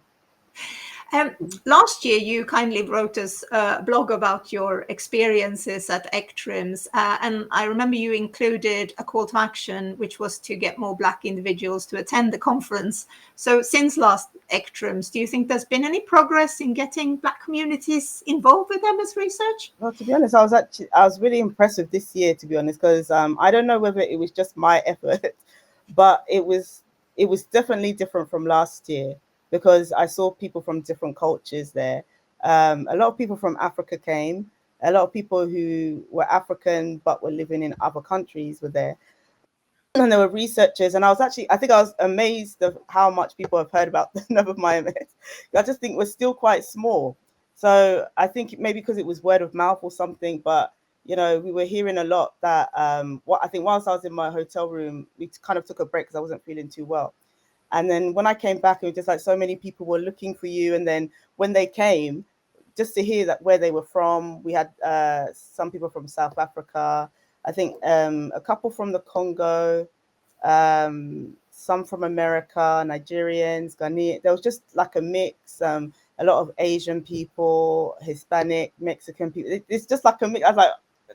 [SPEAKER 1] Last year, you kindly wrote us a blog about your experiences at ECTRIMS, and I remember you included a call to action, which was to get more Black individuals to attend the conference. So since last ECTRIMS, do you think there's been any progress in getting Black communities involved with MS research?
[SPEAKER 4] Well, to be honest, I was really impressed with this year, to be honest, because I don't know whether it was just my effort, but it was definitely different from last year, because I saw people from different cultures there. A lot of people from Africa came. A lot of people who were African but were living in other countries were there. And there were researchers, and I think I was amazed of how much people have heard about the Nerve of My MS. I just think we're still quite small. So I think maybe because it was word of mouth or something, but we were hearing a lot that I think whilst I was in my hotel room, we kind of took a break because I wasn't feeling too well. And then when I came back, it was just like so many people were looking for you. And then when they came, just to hear that where they were from, we had some people from South Africa, I think a couple from the Congo, some from America, Nigerians, Ghanaian. There was just like a mix, a lot of Asian people, Hispanic, Mexican people. It's just like a mix. I was like,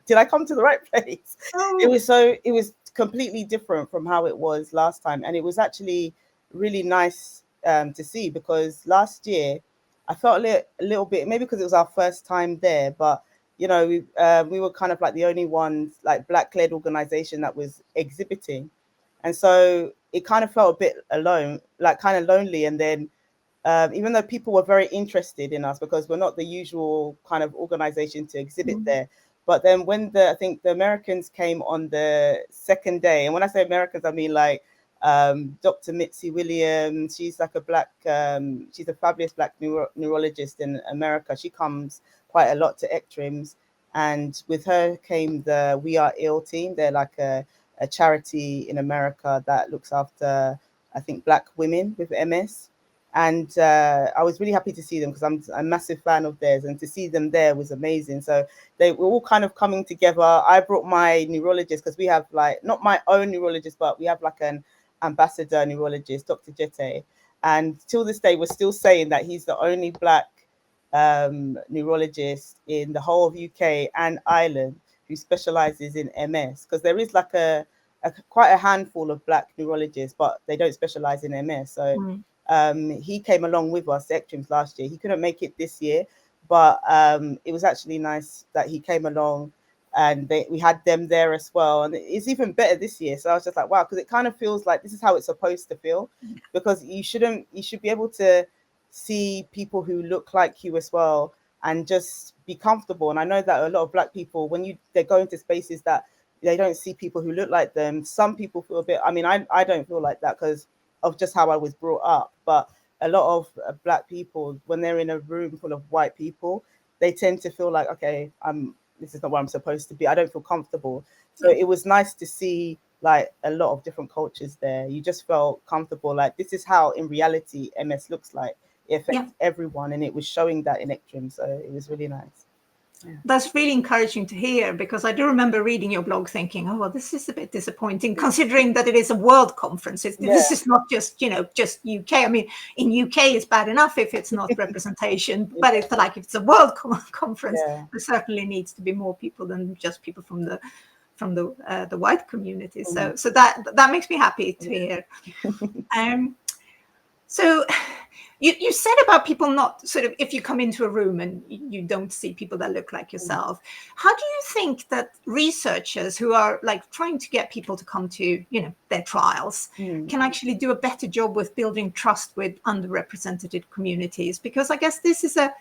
[SPEAKER 4] did I come to the right place? Oh. It was completely different from how it was last time. And it was actually really nice to see, because last year I felt a little bit, maybe because it was our first time there, but we were kind of like the only ones, like Black-led organization that was exhibiting, and so it kind of felt a bit alone, like kind of lonely. And then even though people were very interested in us, because we're not the usual kind of organization to exhibit there, but then when I think the Americans came on the second day, and when I say Americans, I mean like Dr. Mitzi Williams. She's like she's a fabulous Black neurologist in America. She comes quite a lot to ECTRIMS, and with her came the We Are Ill team. They're like a charity in America that looks after, I think, Black women with MS. And I was really happy to see them because I'm a massive fan of theirs, and to see them there was amazing. So they were all kind of coming together. I brought my neurologist, because we have like, not my own neurologist, but we have like ambassador neurologist, Dr. Jete, and till this day we're still saying that he's the only Black neurologist in the whole of UK and Ireland who specializes in MS, because there is like quite a handful of Black neurologists, but they don't specialize in MS. So he came along with us, ECTRIMS, last year. He couldn't make it this year, but it was actually nice that he came along, and we had them there as well. And it's even better this year. So I was just like, wow, because it kind of feels like this is how it's supposed to feel, because you should be able to see people who look like you as well and just be comfortable. And I know that a lot of Black people, when they go into spaces that they don't see people who look like them, some people feel a bit, I mean, I don't feel like that because of just how I was brought up, but a lot of Black people, when they're in a room full of white people, they tend to feel like, okay, this is not where I'm supposed to be. I don't feel comfortable. So it was nice to see like a lot of different cultures there. You just felt comfortable, like this is how in reality MS looks like. It affects everyone, and it was showing that in ECTRIMS, so it was really nice.
[SPEAKER 1] That's really encouraging to hear, because I do remember reading your blog thinking, oh, well, this is a bit disappointing considering that it is a world conference. This is not just, just UK. I mean, in UK it's bad enough if it's not representation, but it's like if it's a world conference, there certainly needs to be more people than just people from the white community. So that makes me happy to hear. So you said about people not sort of, if you come into a room and you don't see people that look like yourself, how do you think that researchers who are like trying to get people to come to, their trials can actually do a better job with building trust with underrepresented communities? Because I guess this is a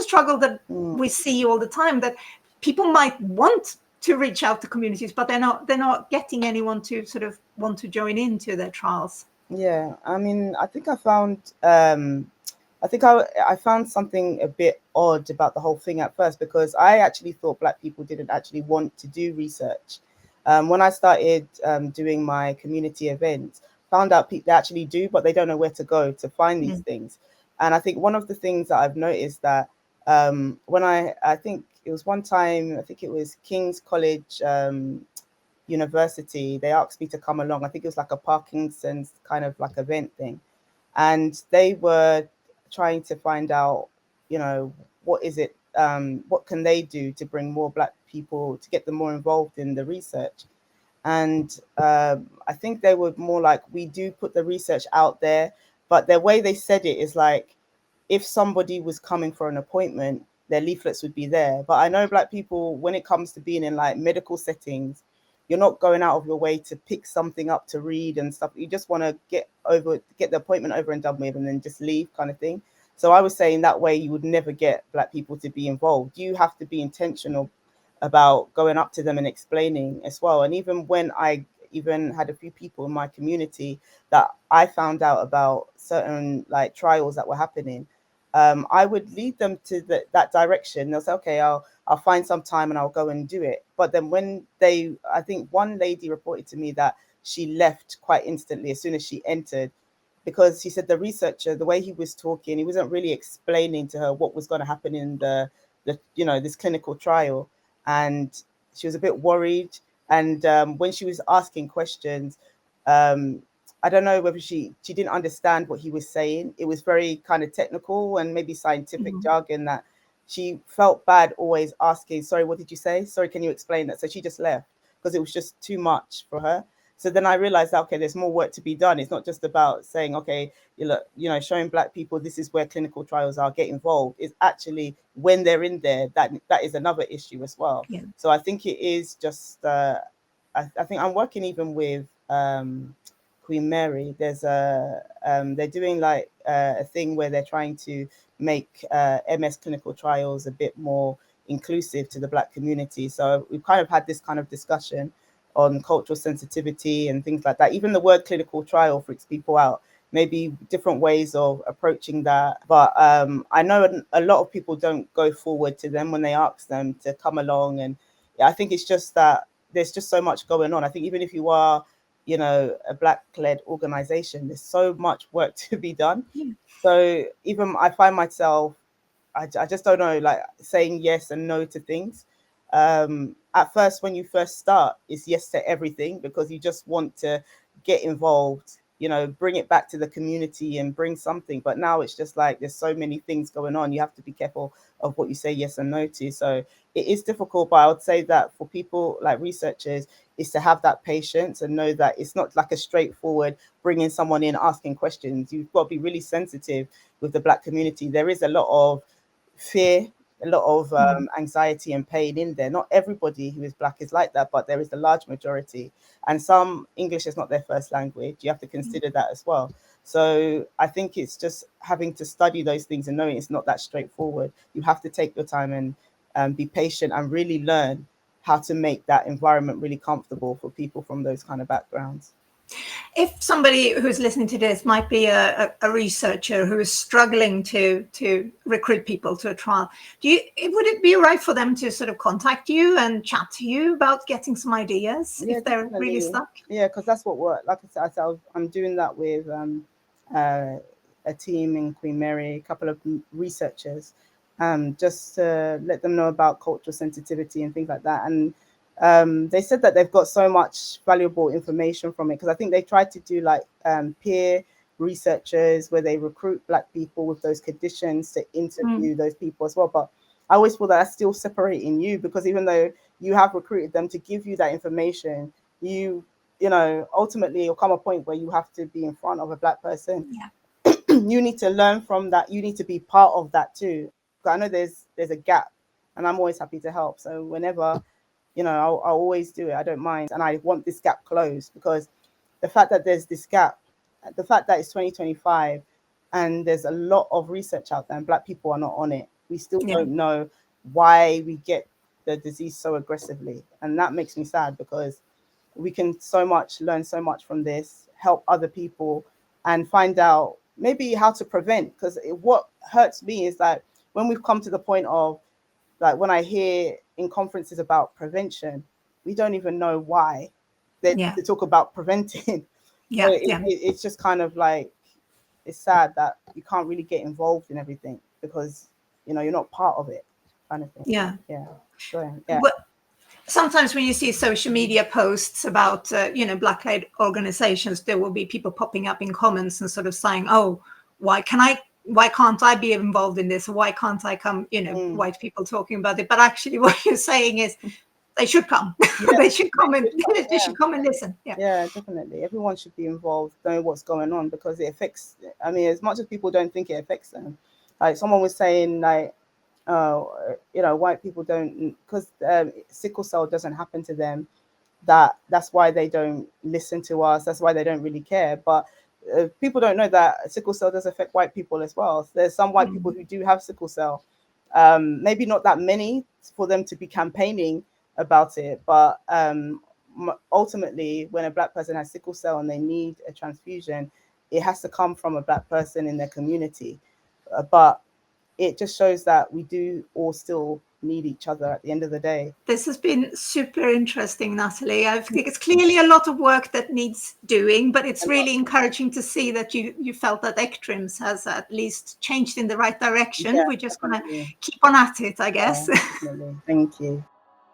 [SPEAKER 1] struggle that we see all the time, that people might want to reach out to communities, but they're not getting anyone to sort of want to join into their trials.
[SPEAKER 4] Yeah, I mean, I think I found I found something a bit odd about the whole thing at first, because I actually thought Black people didn't actually want to do research. When I started doing my community events, found out people actually do, but they don't know where to go to find these things. And I think one of the things that I've noticed that when I think it was one time, I think it was King's College University, they asked me to come along. I think it was like a Parkinson's kind of like event thing, and they were trying to find out, what is it, what can they do to bring more Black people, to get them more involved in the research. And I think they were more like, we do put the research out there, but the way they said it is like, if somebody was coming for an appointment, their leaflets would be there. But I know Black people, when it comes to being in like medical settings, you're not going out of your way to pick something up to read and stuff. You just want to get the appointment over and done with and then just leave, kind of thing. So I was saying that way you would never get Black people to be involved. You have to be intentional about going up to them and explaining as well. And even when I even had a few people in my community that I found out about certain like trials that were happening, I would lead them to that direction. They'll say, okay, I'll find some time and I'll go and do it. But then when I think one lady reported to me that she left quite instantly as soon as she entered, because he said the researcher, the way he was talking, he wasn't really explaining to her what was going to happen in the this clinical trial. And she was a bit worried. And when she was asking questions, I don't know whether she didn't understand what he was saying. It was very kind of technical and maybe scientific jargon that she felt bad always asking, sorry, what did you say? Sorry, can you explain that? So she just left because it was just too much for her. So then I realized that, okay, there's more work to be done. It's not just about saying, okay, showing Black people, this is where clinical trials are, get involved. It's actually when they're in there, that is another issue as well. Yeah. So I think it is just, I think I'm working even with Queen Mary. There's they're doing like a thing where they're trying to make MS clinical trials a bit more inclusive to the Black community. So we've kind of had this kind of discussion on cultural sensitivity and things like that. Even the word clinical trial freaks people out. Maybe different ways of approaching that. But I know a lot of people don't go forward to them when they ask them to come along. And I think it's just that there's just so much going on. I think even if you are, a Black-led organization, there's so much work to be done. Yeah. So even I find myself, I just don't know, like saying yes and no to things. At first, when you first start, it's yes to everything because you just want to get involved bring it back to the community and bring something. But now it's just like there's so many things going on. You have to be careful of what you say yes and no to. So it is difficult, but I would say that for people like researchers is to have that patience and know that it's not like a straightforward bringing someone in, asking questions. You've got to be really sensitive with the Black community. There is a lot of fear, a lot of anxiety and pain in there. Not everybody who is Black is like that, but there is a large majority. And some English is not their first language. You have to consider that as well. So I think it's just having to study those things and knowing it's not that straightforward. You have to take your time and be patient and really learn how to make that environment really comfortable for people from those kind of backgrounds.
[SPEAKER 1] If somebody who's listening to this might be a researcher who is struggling to recruit people to a trial, would it be right for them to sort of contact you and chat to you about getting some ideas if they're really stuck?
[SPEAKER 4] Yeah, because that's what like I said, I'm doing that with a team in Queen Mary, a couple of researchers, just to let them know about cultural sensitivity and things like that. And they said that they've got so much valuable information from it, because I think they tried to do like peer researchers where they recruit Black people with those conditions to interview those people as well. But I always feel that that's still separating you, because even though you have recruited them to give you that information, you know, ultimately you'll come a point where you have to be in front of a Black person.
[SPEAKER 1] Yeah.
[SPEAKER 4] You need to learn from that. You need to be part of that too. I know there's a gap, and I'm always happy to help. So whenever, you know, I'll always do it. I don't mind. And I want this gap closed, because the fact that there's this gap, the fact that it's 2025 and there's a lot of research out there and Black people are not on it. We still don't know why we get the disease so aggressively. And that makes me sad, because we can learn so much from this, help other people and find out maybe how to prevent. Because what hurts me is that when we've come to the point of, like, when I hear in conferences about prevention, we don't even know why they talk about preventing. It's just kind of like, it's sad that you can't really get involved in everything because, you know, you're not part of it, kind of thing. But
[SPEAKER 1] sometimes when you see social media posts about, Black-led organizations, there will be people popping up in comments and sort of saying, oh, why can't I be involved in this? Why can't I come, white people talking about it? But actually what you're saying is they should come. They should come and listen.
[SPEAKER 4] Yeah, definitely. Everyone should be involved, knowing what's going on, because it affects, I mean, as much as people don't think it affects them. Like someone was saying, like, white people don't, because sickle cell doesn't happen to them, that's why they don't listen to us. That's why they don't really care. But people don't know that sickle cell does affect white people as well. There's some white people who do have sickle cell. Maybe not that many for them to be campaigning about it, but ultimately, when a Black person has sickle cell and they need a transfusion, it has to come from a Black person in their community. But it just shows that we do all still need each other at the end of the day.
[SPEAKER 1] This has been super interesting, Natalie. I think it's clearly a lot of work that needs doing, but it's really encouraging to see that you felt that ECTRIMS has at least changed in the right direction. We're just going to keep on at it, I guess.
[SPEAKER 4] Definitely. Thank you.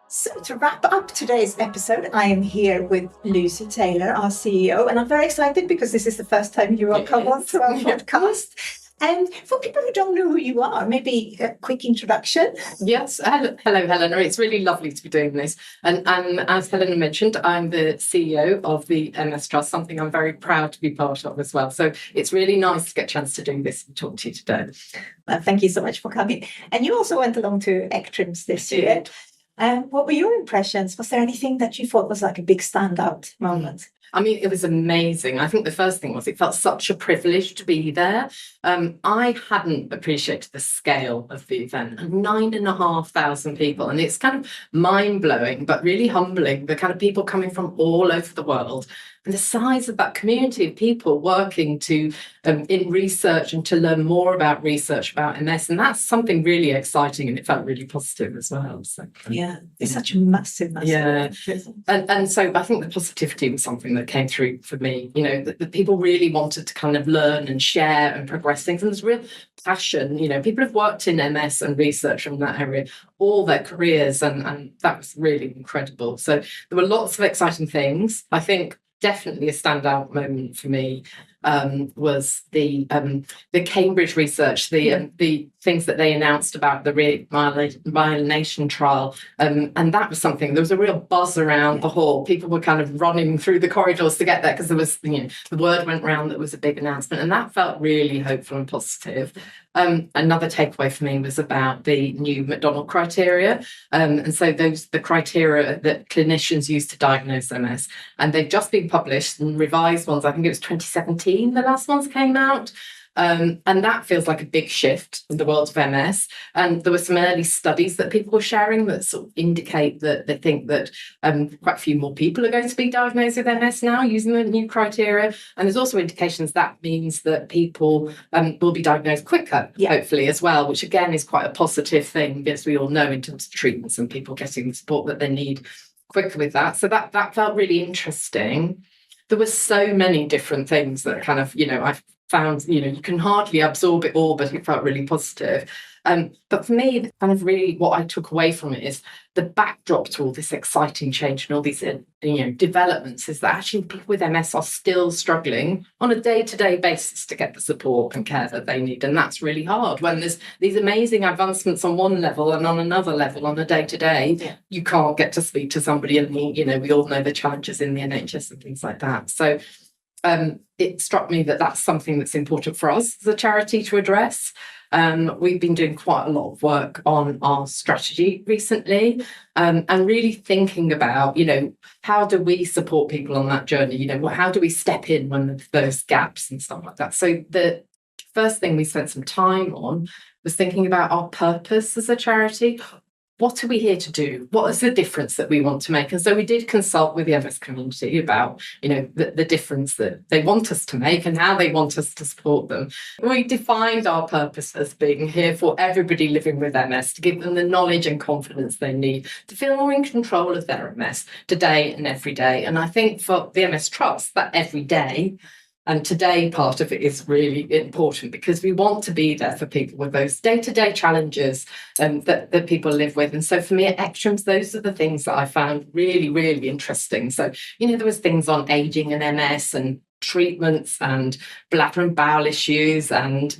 [SPEAKER 1] So to wrap up today's episode, I am here with Lucy Taylor, our CEO, and I'm very excited because this is the first time you are coming on to our podcast. And for people who don't know who you are, maybe a quick introduction.
[SPEAKER 5] Yes. Hello, Helena. It's really lovely to be doing this. And as Helena mentioned, I'm the CEO of the MS Trust, something I'm very proud to be part of as well. So it's really nice to get a chance to do this and talk to you today.
[SPEAKER 1] Well, thank you so much for coming. And you also went along to ECTRIMS this year. What were your impressions? Was there anything that you thought was like a big standout moment?
[SPEAKER 5] I mean, it was amazing. I think the first thing was it felt such a privilege to be there. I hadn't appreciated the scale of the event, 9,500 people. And it's kind of mind-blowing, but really humbling, the kind of people coming from all over the world. And the size of that community of people working to in research and to learn more about research about MS. And that's something really exciting, and it felt really positive as well. So
[SPEAKER 1] it's such a massive.
[SPEAKER 5] And so I think the positivity was something that came through for me, you know, that people really wanted to kind of learn and share and progress things. And there's real passion, you know, people have worked in MS and research from that area all their careers, and that was really incredible. So there were lots of exciting things. I think definitely a standout moment for me was the Cambridge research, the things that they announced about the remyelination trial, and that was something. There was a real buzz around the hall. People were kind of running through the corridors to get there because there was, the word went round that it was a big announcement, and that felt really hopeful and positive. Another takeaway for me was about the new McDonald criteria, and so the criteria that clinicians use to diagnose MS, and they've just been published and revised ones. I think it was 2017. The last ones came out. And that feels like a big shift in the world of MS. And there were some early studies that people were sharing that sort of indicate that they think that quite a few more people are going to be diagnosed with MS now using the new criteria. And there's also indications that means that people will be diagnosed quicker, hopefully, as well, which again is quite a positive thing, as we all know, in terms of treatments and people getting the support that they need quicker with that. So that felt really interesting. There were so many different things that kind of, I've found, you can hardly absorb it all, but it felt really positive. But for me, kind of really what I took away from it is the backdrop to all this exciting change and all these, developments is that actually people with MS are still struggling on a day-to-day basis to get the support and care that they need. And that's really hard when there's these amazing advancements on one level and on another level on a day-to-day, you can't get to speak to somebody. And, we all know the challenges in the NHS and things like that. So it struck me that that's something that's important for us as a charity to address. We've been doing quite a lot of work on our strategy recently, and really thinking about, how do we support people on that journey? How do we step in when there's those gaps and stuff like that? So the first thing we spent some time on was thinking about our purpose as a charity. What are we here to do? What is the difference that we want to make? And so we did consult with the MS community about, the difference that they want us to make and how they want us to support them. We defined our purpose as being here for everybody living with MS, to give them the knowledge and confidence they need to feel more in control of their MS today and every day. And I think for the MS Trust, that every day and today part of it is really important, because we want to be there for people with those day-to-day challenges that people live with. And so for me at ECTRIMS, those are the things that I found really, really interesting. So, there was things on ageing and MS and treatments and bladder and bowel issues and,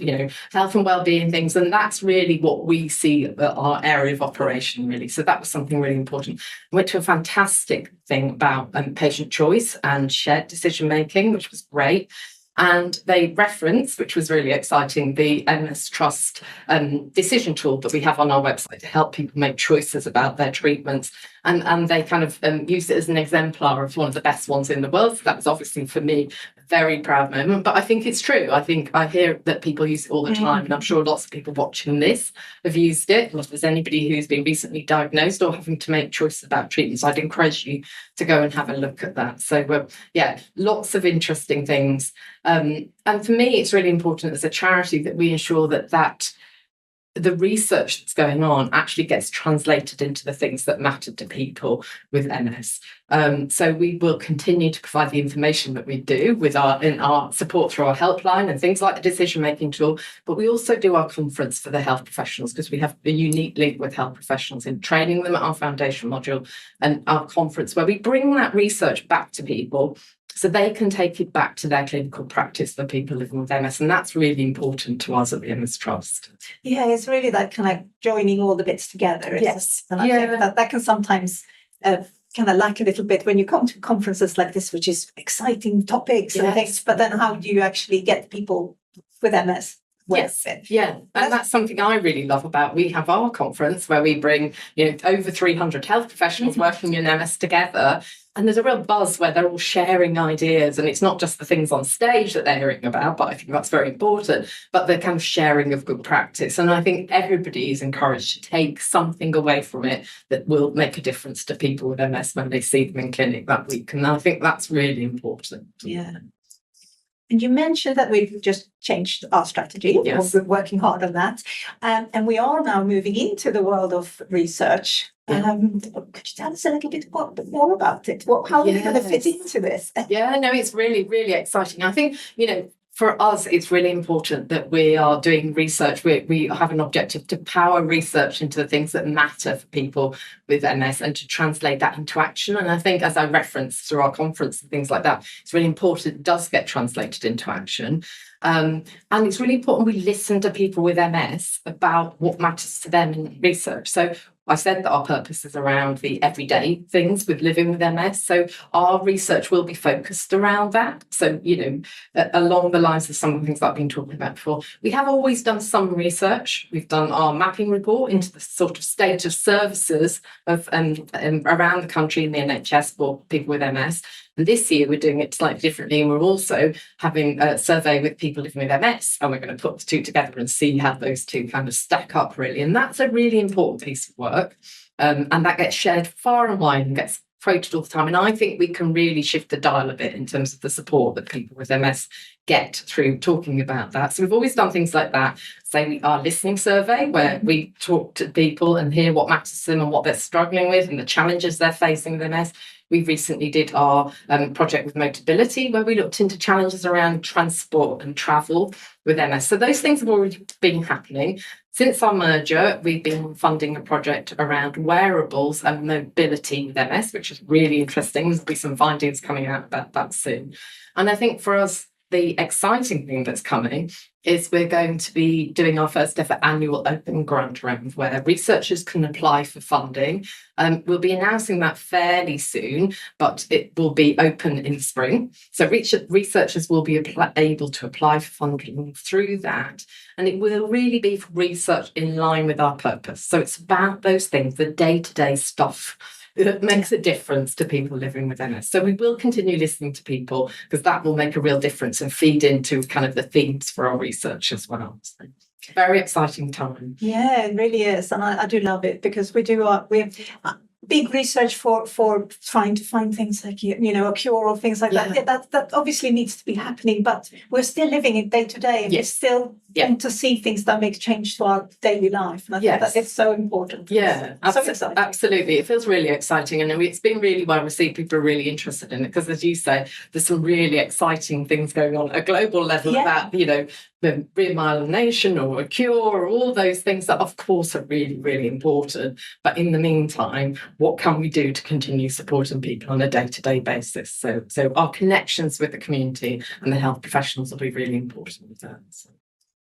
[SPEAKER 5] health and wellbeing things. And that's really what we see our area of operation, really. So that was something really important. I went to a fantastic thing about patient choice and shared decision making, which was great. And they referenced, which was really exciting, the MS Trust decision tool that we have on our website to help people make choices about their treatments. And they kind of used it as an exemplar of one of the best ones in the world. So that was obviously, for me, a very proud moment. But I think it's true. I think I hear that people use it all the time. And I'm sure lots of people watching this have used it. And if there's anybody who's been recently diagnosed or having to make choices about treatments, I'd encourage you to go and have a look at that. So, lots of interesting things. And for me, it's really important as a charity that we ensure that the research that's going on actually gets translated into the things that matter to people with MS. So we will continue to provide the information that we do in our support through our helpline and things like the decision-making tool, but we also do our conference for the health professionals, because we have a unique link with health professionals in training them at our foundation module, and our conference where we bring that research back to people so they can take it back to their clinical practice for people living with MS. And that's really important to us at the MS Trust.
[SPEAKER 1] Yeah, it's really that kind of joining all the bits together.
[SPEAKER 5] Yes.
[SPEAKER 1] And I think that can sometimes kind of lack a little bit when you come to conferences like this, which is exciting topics and things. But then how do you actually get people with MS?
[SPEAKER 5] And that's something I really love about. We have our conference where we bring over 300 health professionals working in MS together, and there's a real buzz where they're all sharing ideas, and it's not just the things on stage that they're hearing about, but I think that's very important, but the kind of sharing of good practice. And I think everybody is encouraged to take something away from it that will make a difference to people with MS when they see them in clinic that week, and I think that's really important.
[SPEAKER 1] And you mentioned that we've just changed our strategy.
[SPEAKER 5] Yes.
[SPEAKER 1] We're working hard on that. And we are now moving into the world of research. Could you tell us a little bit more about it? How are we going to fit into this?
[SPEAKER 5] It's really, really exciting. I think, for us, it's really important that we are doing research. We have an objective to power research into the things that matter for people with MS and to translate that into action. And I think, as I referenced through our conference and things like that, it's really important it does get translated into action. And it's really important we listen to people with MS about what matters to them in research. So I said that our purpose is around the everyday things with living with MS. So our research will be focused around that. So, along the lines of some of the things that I've been talking about before, we have always done some research. We've done our mapping report into the sort of state of services of around the country in the NHS for people with MS. And this year we're doing it slightly differently, and we're also having a survey with people living with MS, and we're going to put the two together and see how those two kind of stack up, really. And that's a really important piece of work, and that gets shared far and wide and gets quoted all the time. And I think we can really shift the dial a bit in terms of the support that people with MS get through talking about that. So we've always done things like that. Say our listening survey, where we talk to people and hear what matters to them and what they're struggling with and the challenges they're facing with MS. We recently did our project with Motability, where we looked into challenges around transport and travel with MS. So those things have already been happening. Since our merger, we've been funding a project around wearables and mobility with MS, which is really interesting. There'll be some findings coming out about that soon. And I think for us, the exciting thing that's coming is we're going to be doing our first ever annual open grant round where researchers can apply for funding. We'll be announcing that fairly soon, but it will be open in spring. So researchers will be able to apply for funding through that. And it will really be for research in line with our purpose. So it's about those things, the day-to-day stuff that makes a difference to people living with MS. So we will continue listening to people because that will make a real difference and feed into kind of the themes for our research as well. So very exciting time.
[SPEAKER 1] Yeah, it really is. And I do love it because we have big research for trying to find things like, a cure or things like that. That obviously needs to be happening, but we're still living it day to day and we're still going to see things that make change to our daily life. And I think that it's so important.
[SPEAKER 5] Yeah, absolutely. It feels really exciting. And it's been really well received. People are really interested in it because, as you say, there's some really exciting things going on at a global level about, the remyelination or a cure or all those things that, of course, are really, really important. But in the meantime, what can we do to continue supporting people on a day-to-day basis? So our connections with the community and the health professionals will be really important with that. So.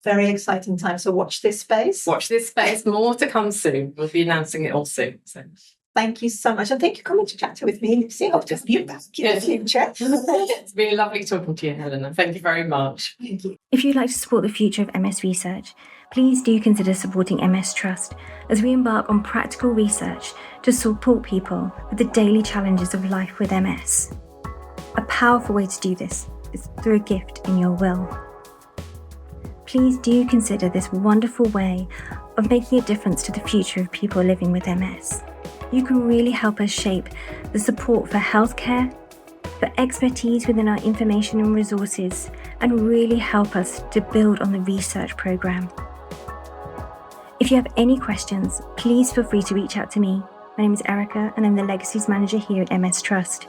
[SPEAKER 1] Very exciting time. So watch this space.
[SPEAKER 5] Watch this space. More to come soon. We'll be announcing it all soon. So.
[SPEAKER 1] Thank you so much. And thank you for coming to chat with me. Lucy, I'll just be back in the future.
[SPEAKER 5] It's been lovely talking to you, Helena. Thank you very much.
[SPEAKER 1] Thank you.
[SPEAKER 6] If you'd like to support the future of MS research, please do consider supporting MS Trust as we embark on practical research to support people with the daily challenges of life with MS. A powerful way to do this is through a gift in your will. Please do consider this wonderful way of making a difference to the future of people living with MS. You can really help us shape the support for healthcare, for expertise within our information and resources, and really help us to build on the research programme. If you have any questions, please feel free to reach out to me. My name is Erica and I'm the Legacies Manager here at MS Trust.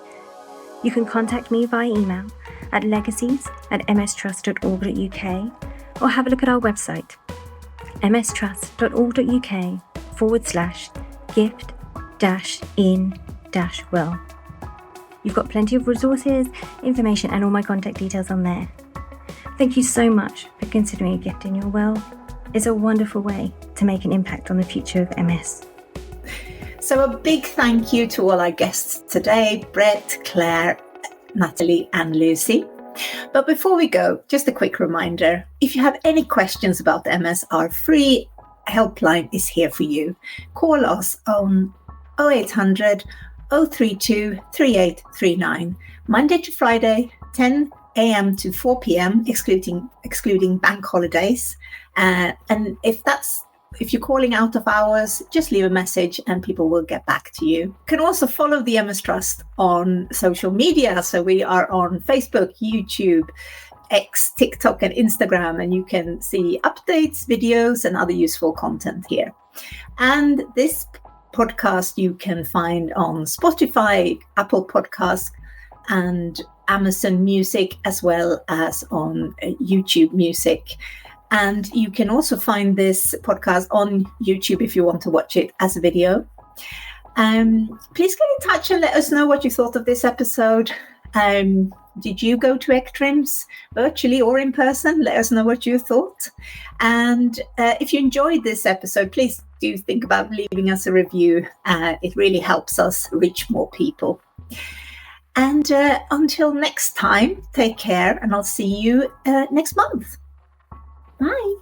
[SPEAKER 6] You can contact me via email at legacies@mstrust.org.uk or have a look at our website, mstrust.org.uk/gift-in-will. You've got plenty of resources, information and all my contact details on there. Thank you so much for considering a gift in your will. It's a wonderful way to make an impact on the future of MS.
[SPEAKER 1] So a big thank you to all our guests today, Brett, Claire, Natalie and Lucy. But before we go, just a quick reminder, if you have any questions about MS, our free helpline is here for you. Call us on 0800 032 3839, Monday to Friday, 10 a.m. to 4 p.m., excluding bank holidays. And if you're calling out of hours, just leave a message and people will get back to you. You can also follow the MS Trust on social media. So we are on Facebook, YouTube, X, TikTok and Instagram, and you can see updates, videos and other useful content here. And this podcast you can find on Spotify, Apple Podcasts, and Amazon Music, as well as on YouTube Music. And you can also find this podcast on YouTube if you want to watch it as a video. Please get in touch and let us know what you thought of this episode. Did you go to ECTRIMS virtually or in person? Let us know what you thought. And if you enjoyed this episode, please do think about leaving us a review. It really helps us reach more people. And until next time, take care, and I'll see you next month. Bye.